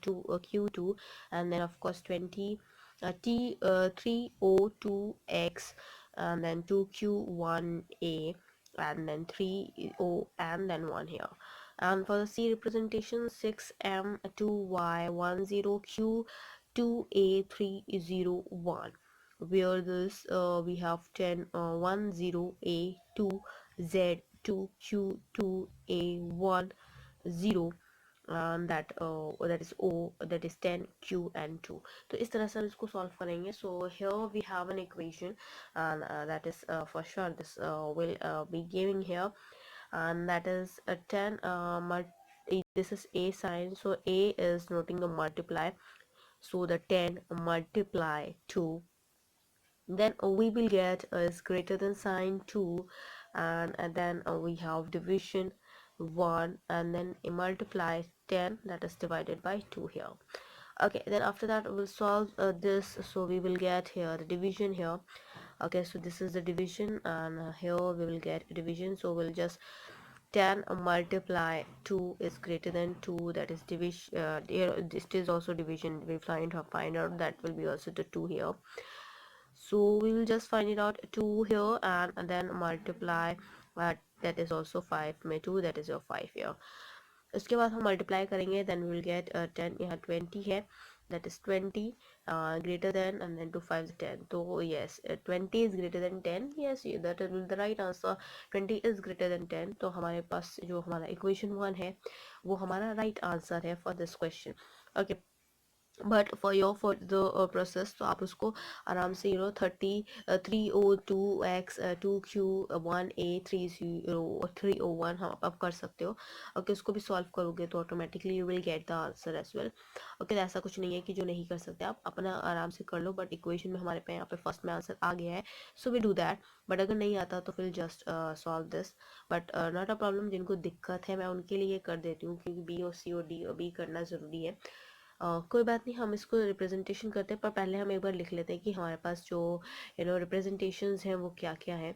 2q2, and then of course 20 t 3o2x, and then 2q1a, and then 3o, and then 1 here. And for the C representation, 6m 2y 10q 2a301, where this we have 10 10a 2z 2q2a 10, and that is o, that is 10q and 2, तो इस तरह से हम इसको solve करेंगे. So here we have an equation, and that is for sure this will be giving here, and that is a 10 this is a sign, so a is noting the multiply, so the 10 multiply 2, then we will get is greater than sign 2, and then we have division 1, and then multiply 10, that is divided by 2 here. Okay, then after that we'll solve this, so we will get here the division here. Okay, so this is the division, and here we will get division, so we'll just 10 multiply 2 is greater than 2, that is division, here this is also division, we find out that will be also the 2 here, so we will just find it out 2 here, and then multiply that is also 5 में 2, that is your 5 here. उसके बाद हम multiply करेंगे, then we will get 10, यहाँ 20 है, that is 20 greater than, and then 2 5 is 10. So yes, 20 is greater than 10. Yes, that will be the right answer. 20 is greater than 10. तो हमारे पास जो हमारा इक्वेशन 1 है वो हमारा राइट आंसर है for this question. Okay, but for the process तो आप उसको आराम से 302x2q1a30 301 हम आप कर सकते हो. ओके, उसको भी सॉल्व करोगे तो automatically you will get the answer as well. Okay, ऐसा कुछ नहीं है कि जो नहीं कर सकते, आप अपना आराम से कर लो. बट इक्वेशन में हमारे पे यहाँ पे फर्स्ट में आंसर आ गया है, so we do that. But अगर नहीं आता तो फिर just solve this. But not a problem, जिनको दिक्कत है मैं उनके लिए कर देती हूँ, क्योंकि बी और सी और डी और बी करना ज़रूरी है. कोई बात नहीं, हम इसको रिप्रेजेंटेशन करते हैं, पर पहले हम एक बार लिख लेते हैं कि हमारे पास जो रिप्रेजेंटेशंस हैं वो क्या क्या है.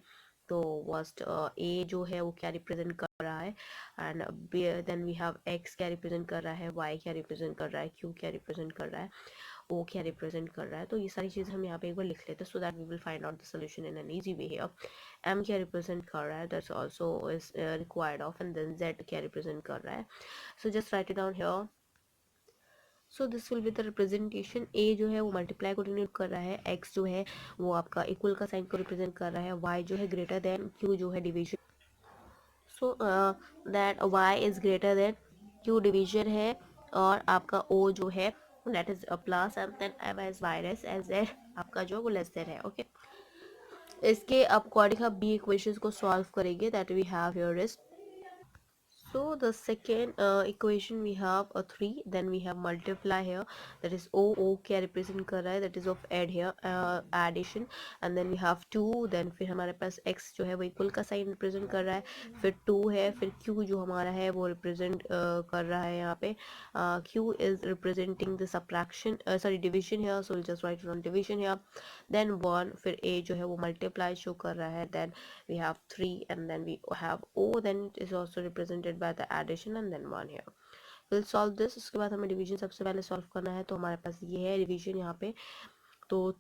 तो फर्स्ट ए जो है वो क्या रिप्रेजेंट कर रहा है, and then we have X क्या रिप्रेजेंट कर रहा है, वाई क्या रिप्रेजेंट कर रहा है, क्यू क्या रिप्रेजेंट कर रहा है, ओ क्या रिप्रेजेंट कर रहा है. तो ये सारी चीज़ हम यहाँ पे एक बार लिख लेते हैं, so that we will find out the solution in an easy way here. M क्या रिप्रेजेंट कर रहा है, that's also is required of, and then Z क्या रिप्रेजेंट कर रहा है. So just write it down here. So this will be the representation. A जो है वो मल्टीप्लाई को डिनोट कर रहा है, एक्स जो है वो आपका इक्वल का साइन को रिप्रेजेंट कर रहा है, वाई जो है ग्रेटर देन, क्यू जो है division. So that Y is greater than Q division है, और आपका ओ जो है that is plus, and then M as virus as A आपका जो वो लेस देन है. ओके, इसके अकॉर्डिंग आप बी इक्वेशंस को सॉल्व करेंगे that we have here is. So the second equation we have a 3, then we have multiply here, that is o क्या represent कर रहा है, that is of add here, addition, and then we have 2, then फिर हमारे पास x जो है वो equal का sign represent कर रहा है, फिर 2 है, फिर q जो हमारा है वो represent कर रहा है यहाँ पे, q is representing the subtraction, sorry division here, so we'll just write it on division here. Then 1, फिर a जो है वो multiply show कर रहा है, then we have 3, and then we have o, then it is also represented by the addition, and then 1 here. We'll solve this. उसके बाद हमें डिवीजन सबसे पहले सॉल्व करना है, तो हमारे पास ये है डिवीजन यहाँ पे. तो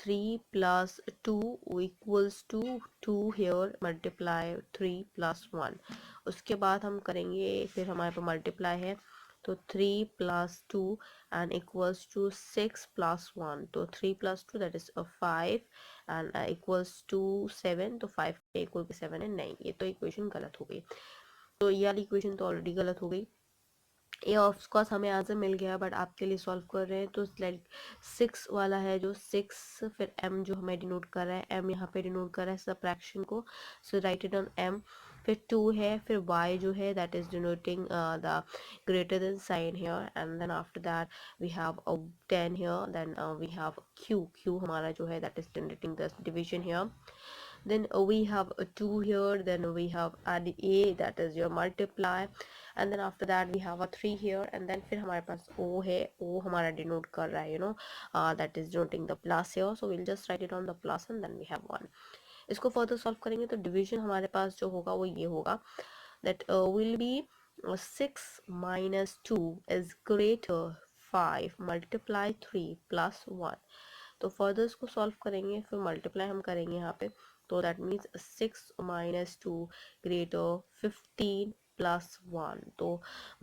3 plus 2 equals to 2 here multiply 3 plus 1. उसके बाद हम करेंगे, फिर हमारे पास मल्टीप्लाई है, तो 3 plus 2 and equals to 6 plus 1. तो 3 plus 2 that is 5, and equals to 7. तो 5 इक्वल के 7 है. नहीं, ये तो इक्वेशन गलत हो गई. तो ये वाली इक्वेशन तो ऑलरेडी गलत हो गई. ये ऑफ कोर्स हमें आंसर मिल गया, बट आपके लिए सॉल्व कर रहे हैं. तो लाइक 6 वाला है जो 6, फिर m जो हमें डिनोट कर रहा है, m यहाँ पे डिनोट कर रहा है सबट्रैक्शन को, so write it on m. फिर 2 है, फिर y जो है that is denoting the greater than sign here, and then after that we have 10 here, then we have q हमारा जो है that is denoting the division here. Then we have a 2 here, then we have add a, that is your multiply, and then after that we have a 3 here, and then फिर हमारे पास o है, o हमारा denote कर रहा है that is denoting the plus here, so we'll just write it on the plus, and then we have 1. इसको further solve करेंगे तो division हमारे पास जो होगा वो ये होगा, that will be 6 minus 2 is greater 5 multiply 3 plus 1. तो फर्दर इसको सॉल्व करेंगे, फिर मल्टीप्लाई हम करेंगे यहाँ पे, तो that means 6 minus 2 greater 15 plus 1. तो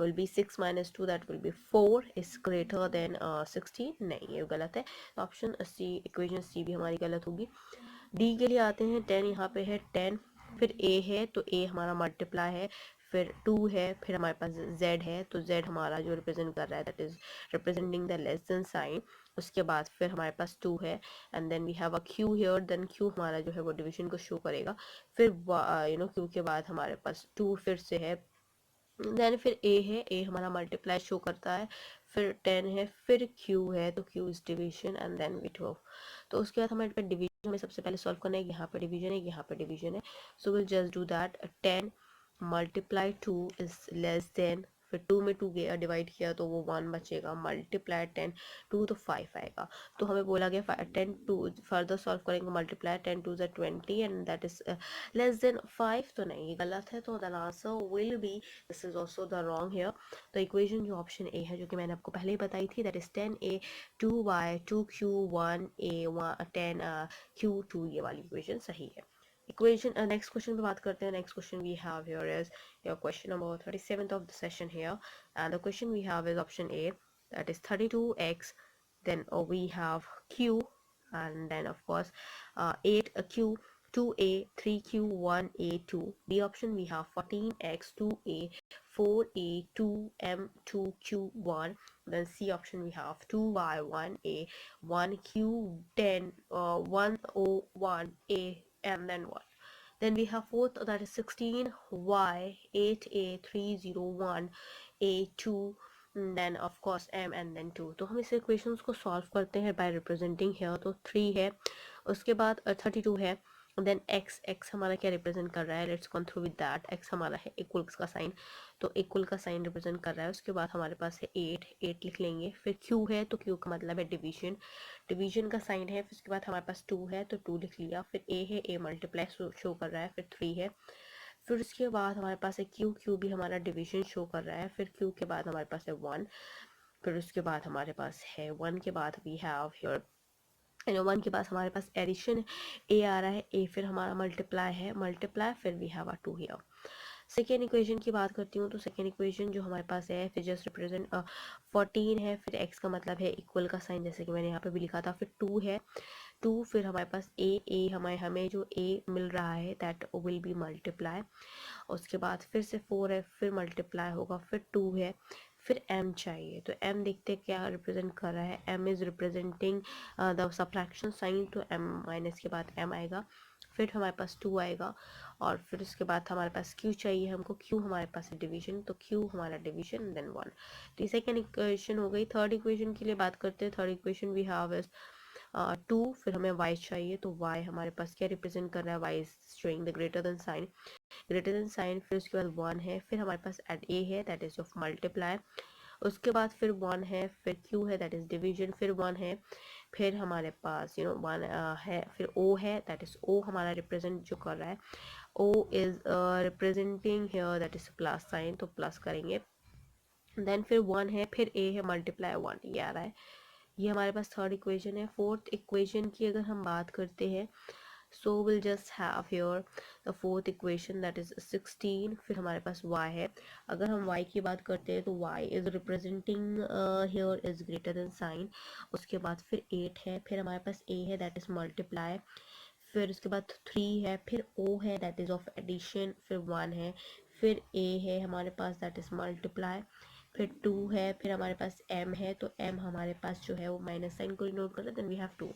will be 6 minus 2 that will be 4 is greater than 16. नहीं, ये गलत है. तो ऑप्शन सी, इक्वेशन सी भी हमारी गलत होगी. डी के लिए आते हैं. 10 यहाँ पे है 10, फिर ए है, तो ए हमारा मल्टीप्लाई है, फिर 2 है, फिर हमारे पास z है, तो z हमारा जो रिप्रेजेंट कर रहा है that is representing the less than sign. उसके बाद फिर हमारे पास 2 है, and then we have a q here, then q हमारा जो है वो डिवीजन को शो करेगा. फिर q के बाद हमारे पास 2 फिर से है, देन फिर a है, a हमारा मल्टीप्लाई शो करता है, फिर 10 है, फिर q है, तो q is division, and then we 12. तो उसके बाद हमारे पास डिवीजन हमें सबसे पहले सॉल्व करना है. यहाँ पे डिवीजन है, यहाँ पे डिवीजन है, so will just do that. 10 multiply 2 is less then, फिर 2 में 2 गया डिवाइड किया तो वो 1 बचेगा, मल्टीप्लाई 10 2 तो 5 आएगा. तो हमें बोला गया 10 2 फर्दर सॉल्व करेंगे, multiply 10 2 20, and that is less then 5. तो नहीं, ये गलत है, तो the answer will B, this is also the wrong here. तो इक्वेशन जो ऑप्शन ए है, जो कि मैंने आपको पहले ही बताई थी, that is 10a 2y 2q 1a 10 q 2, ये वाली इक्वेशन सही है. इक्वेशन नेक्स्ट क्वेश्चन पे बात करते हैं. Next question we have here is your question number 37th of the session here, and the question we have is option A. that is 32x. Then we have q, and then of course 8q, 2a, 3q, 1a, 2. B option we have 14x, 2a, 4a, 2m, 2q, 1. Then C option we have 2y, 1a, 1q, 10, 101a, and then 1. Then we have fourth, that is 16y, 8a, 301, a2, then of course m, and then 2. तो हम इस equations को solve करते हैं bye representing hair. तो 3 है, उसके बाद 32 है, देन x हमारा क्या रिप्रेजेंट कर रहा है, let's go through with that. x हमारा है इक्वल्स का साइन, तो इक्वल का साइन रिप्रेजेंट कर रहा है. उसके बाद हमारे पास है 8 लिख लेंगे. फिर q है, तो q का मतलब है डिवीजन, डिवीजन का साइन है. फिर उसके बाद हमारे पास 2 है, तो 2 लिख लिया. फिर a है, a मल्टीप्लाई शो कर रहा है. फिर 3 है. फिर उसके बाद हमारे पास है q भी हमारा डिवीजन शो कर रहा है. फिर q के बाद हमारे पास है 1. फिर उसके बाद हमारे पास है 1 के बाद वी हैव हियर 1 के पास हमारे पास एडिशन a आ रहा है. a फिर हमारा मल्टीप्लाई है, मल्टीप्लाई फिर we have a 2 here. Second equation की बात करती हूँ, तो सेकेंड इक्वेशन जो हमारे पास है, फिर जस्ट रिप्रेजेंट 14 है. फिर x का मतलब है इक्वल का साइन, जैसे कि मैंने यहाँ पे भी लिखा था. फिर 2 है, 2 फिर हमारे पास a हमें जो a मिल रहा है दैट विल बी मल्टीप्लाई. उसके बाद फिर से 4 है, फिर मल्टीप्लाई होगा. फिर 2 है, फिर m चाहिए. तो m देखते हैं क्या रिप्रेजेंट कर रहा है. m is representing the subtraction sign, तो m माइनस के बाद m आएगा. फिर हमारे पास 2 आएगा, और फिर उसके बाद हमारे पास q चाहिए हमको. q हमारे पास है डिवीजन, तो q हमारा डिवीजन, देन 1. तो ये सेकेंड इक्वेशन हो गई. थर्ड इक्वेशन के लिए बात करते हैं. Third equation we have is 2. फिर हमें y चाहिए, तो y हमारे पास क्या रिप्रेजेंट कर रहा है, y is showing the greater than sign, greater than sign. फिर उसके बाद 1 है, फिर हमारे पास एड a है दैट इज ऑफ मल्टीप्लाई. उसके बाद फिर 1 है, फिर q है दैट इज डिवीजन, फिर 1 है, फिर हमारे पास 1 है, फिर o है दैट इज o हमारा रिप्रेजेंट जो कर रहा है. o is representing here that is plus sign, तो प्लस करेंगे. देन फिर 1 है, फिर a है मल्टीप्लाई 1, ये आ रहा है. ये हमारे पास थर्ड इक्वेशन है. फोर्थ इक्वेशन की अगर हम बात करते हैं, so we'll just have here the fourth equation that is 16. फिर हमारे पास y है. अगर हम y की बात करते हैं, तो y is representing here is greater than sign. उसके बाद फिर 8 है, फिर हमारे पास a है that is multiply. फिर उसके बाद 3 है, फिर o है that is of addition, फिर 1 है, फिर a है हमारे पास that is multiply. फिर 2 है, फिर हमारे पास m है, तो m हमारे पास जो है वो माइनस साइन को इग्नोर कर रहा है. Then we have 2.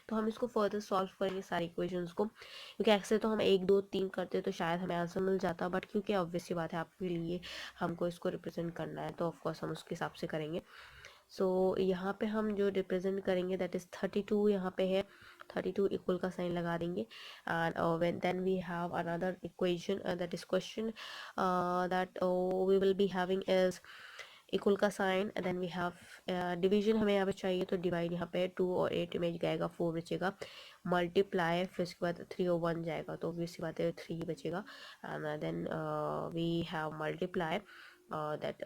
तो हम इसको फर्दर सॉल्व करेंगे सारी इक्वेशंस को, क्योंकि अक्सर तो हम 1 2 3 करते तो शायद हमें आंसर मिल जाता, बट क्योंकि ऑब्वियस सी बात है आपके लिए हमको इसको रिप्रेजेंट करना है, तो ऑफकोर्स हम उसके हिसाब से करेंगे. सो यहाँ पे हम जो रिप्रेजेंट करेंगे दैट इज़ 32 यहाँ पे है. 32 इक्वल का साइन लगा देंगे. And when then we have another equation that is question that we will be having is equal का sign. Then we have division हमें यहाँ पे चाहिए, तो डिवाइड यहाँ पे 2 और 8 में जाएगा, 4 बचेगा. मल्टीप्लाई फिर उसके बाद 3 और 1 जाएगा, तो ऑब्वियस बात है 3 बचेगा. And then we have multiply that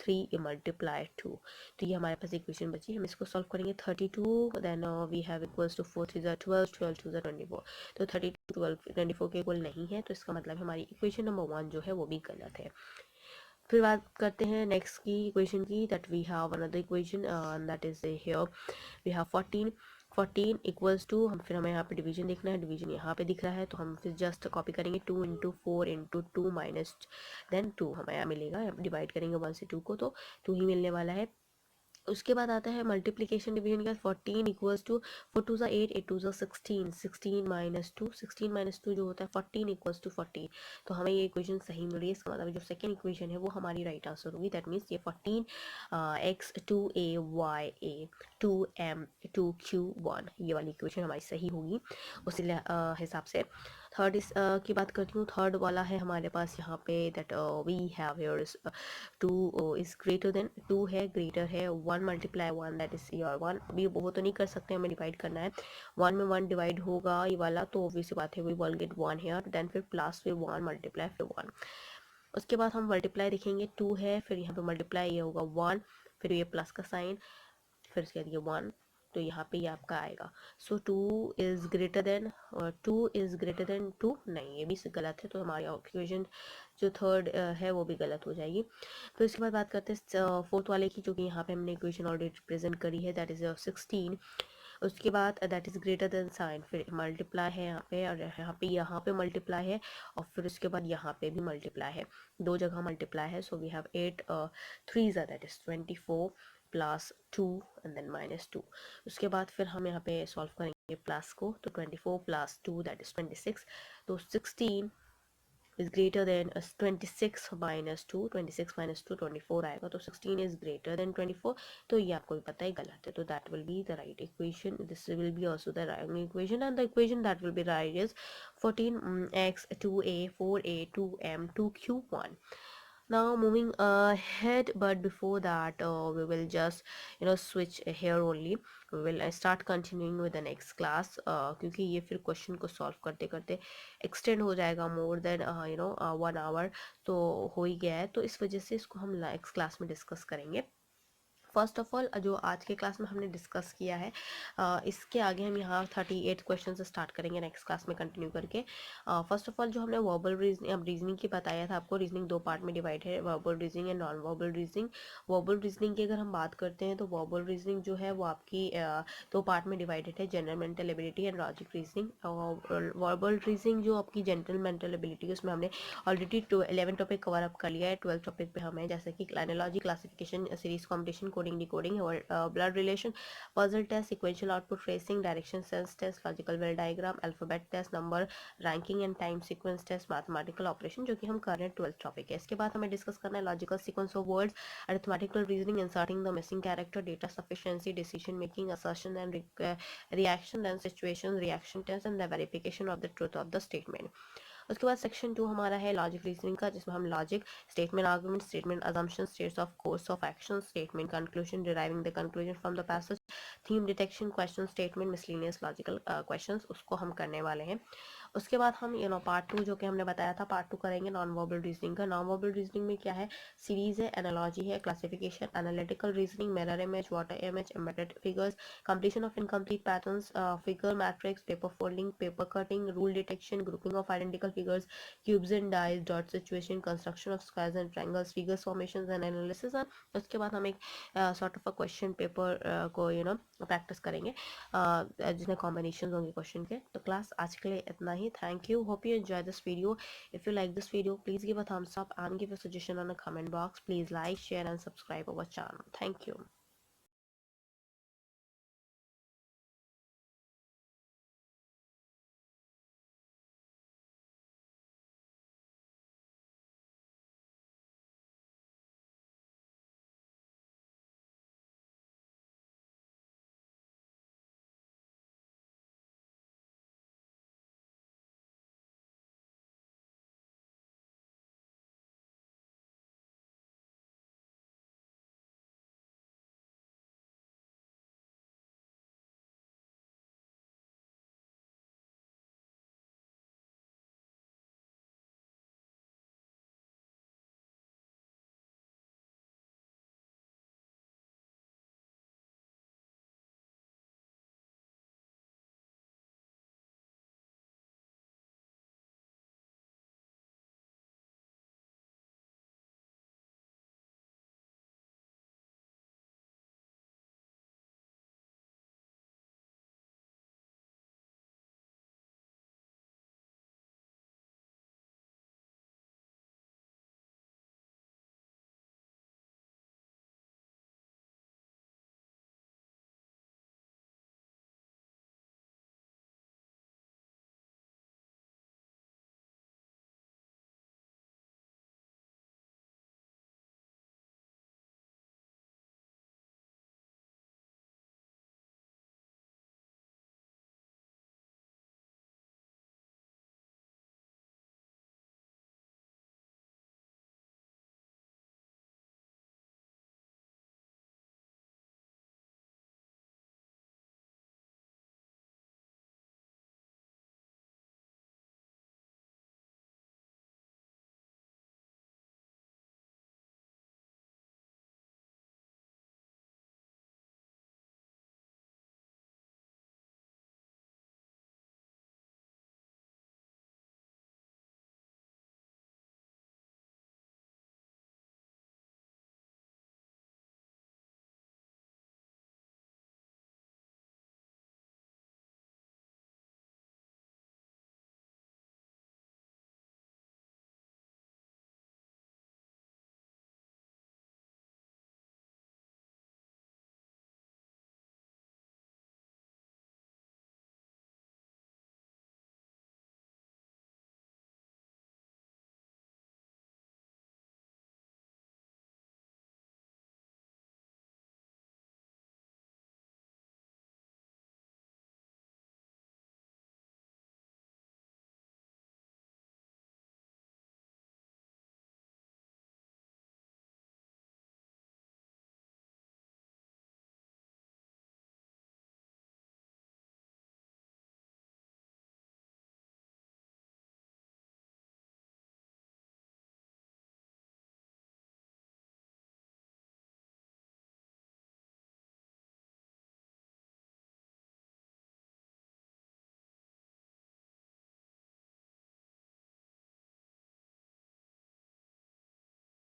3 multiply 2. तो ये हमारे पास इक्वेशन बची. हम इसको सॉल्व करेंगे. 32 then we have equals to 4 3 12, 12 2 24. तो 32 12 24 के इक्वल नहीं है, तो इसका मतलब हमारी इक्वेशन नंबर 1 जो है वो भी गलत है. फिर बात करते हैं नेक्स्ट की इक्वेशन की, that we have another equation that is here we have 14 equals to, हम फिर हमें यहाँ पे डिवीजन देखना है. डिवीजन यहाँ पे दिख रहा है, तो हम फिर जस्ट कॉपी करेंगे. 2 इंटू 4 इंटू 2 माइनस देन 2 हमें यहाँ मिलेगा. डिवाइड करेंगे 1 से 2 को, तो 2 ही मिलने वाला है. उसके बाद आता है मल्टीप्लिकेशन डिवीजन का. 14 इक्वल्स टू 4 2 8 8 2 16 16 माइनस 2 16 माइनस 2 जो होता है 14 इक्वल्स टू 14. तो हमें ये इक्वेशन सही मिल रही है. इसका मतलब जो सेकंड इक्वेशन है वो हमारी राइट आंसर होगी. दैट मीन्स ये 14 x 2a y a 2m 2q 1 ये वाली इक्वेशन हमारी सही होगी उसी हिसाब से. थर्ड इस की बात करती हूँ. थर्ड वाला है हमारे पास यहाँ पे that we have here 2 is greater than 2 है, ग्रेटर है 1 मल्टीप्लाई 1 दैट इज योर 1. अभी वो तो नहीं कर सकते, हमें डिवाइड करना है. 1 में 1 डिवाइड होगा ये वाला, तो ऑब्वियस बात है we will get 1 here. Then फिर प्लस फिर 1 मल्टीप्लाई फिर 1. उसके बाद हम मल्टीप्लाई देखेंगे. 2 है, फिर यहाँ पे मल्टीप्लाई ये होगा 1, फिर ये प्लस का साइन, फिर उसके बाद ये 1. तो यहाँ पे ये आपका आएगा। सो 2 इज़ ग्रेटर देन 2 नहीं, ये भी गलत है, तो हमारी इक्वेशन जो थर्ड है वो भी गलत हो जाएगी। तो इसके बाद बात करते हैं फोर्थ वाले की, जो कि यहाँ पे हमने इक्वेशन ऑलरेडी रिप्रेजेंट करी है, दैट इज़ 16। उसके बाद that is greater than sign, फिर मल्टीप्लाई है यहाँ पे, और यहाँ पे मल्टीप्लाई है, और फिर उसके बाद यहाँ पे भी मल्टीप्लाई है, दो जगह मल्टीप्लाई है। So we have 8 3 that is 24 plus 2 and then -2। उसके बाद फिर हम यहाँ पे सॉल्व करेंगे प्लस को, तो 24 प्लस 2 दैट इज़ 26। तो 16 is greater than 26 minus 2, 26 minus 2 24 आएगा, तो 16 is greater than 24। तो ये आपको भी पता है गलत है, तो that will be the right equation, this will be also the wrong equation, and the equation that will be right is 14x 2a 4a 2m 2q1। Now moving ahead, but before that we will just switch here only, we will start continuing with the next class, क्योंकि ये फिर question को solve करते करते extend हो जाएगा more than 1 our, तो हो ही गया है, तो इस वजह से इसको हम नेक्स्ट क्लास में डिस्कस करेंगे। फर्स्ट ऑफ ऑल जो आज के क्लास में हमने डिस्कस किया है, इसके आगे हम यहाँ 38 क्वेश्चन से स्टार्ट करेंगे नेक्स्ट क्लास में कंटिन्यू करके। फर्स्ट ऑफ ऑल जो हमने वर्बल रीजनिंग की बताया था आपको, रीजनिंग दो पार्ट में डिवाइड है, verbal reasoning and non verbal reasoning. Verbal reasoning की अगर हम बात करते हैं तो वर्बल रीजनिंग जो है वो आपकी दो पार्ट में डिवाइडेड है, general mental ability and logic reasoning. Verbal reasoning जो आपकी जनरल मेंटल एबिलिटी, उसमें हमने ऑलरेडी 11 टॉपिक कवर अप कर लिया है। 12 टॉपिक पे हमें जैसे कि analogy, classification, series competition, coding decoding और blood relation, puzzle test, sequential output tracing, direction sense test, logical Venn diagram, alphabet test, number ranking and time sequence test, mathematical operation, जो कि हम कर रहे हैं 12 टॉपिक है। इसके बाद हमें डिस्कस करना है logical sequence of words, arithmetical reasoning, inserting the missing character, data sufficiency, decision making, assertion and reaction, then situation reaction test and the verification of the truth of the statement. उसके बाद section 2 हमारा है logic reasoning का, जिसमें हम logic, statement argument, statement assumption, states of course of action, statement conclusion, deriving the conclusion from the passage, theme detection, question statement, miscellaneous logical questions, उसको हम करने वाले हैं। उसके बाद हम पार्ट 2 जो कि हमने बताया था, पार्ट 2 करेंगे नॉन वर्बल रीजनिंग का। नॉन वर्बल रीजनिंग में क्या है, सीरीज है, एनालॉजी है, classification, analytical reasoning, mirror image, water image, embedded figures, completion of incomplete patterns, figure matrix, paper folding, paper cutting, rule detection, grouping of identical figures, cubes and dice, dot situation, construction of squares and triangles, figures formations and analysis. उसके बाद हम एक sort of a question paper को practice करेंगे, जिसमें combination होंगे question के। तो क्लास आज के लिए इतना ही। Thank you, hope you enjoy this video. If you like this video, please give a thumbs up and give a suggestion on a comment box. Please like, share and subscribe our channel. Thank you.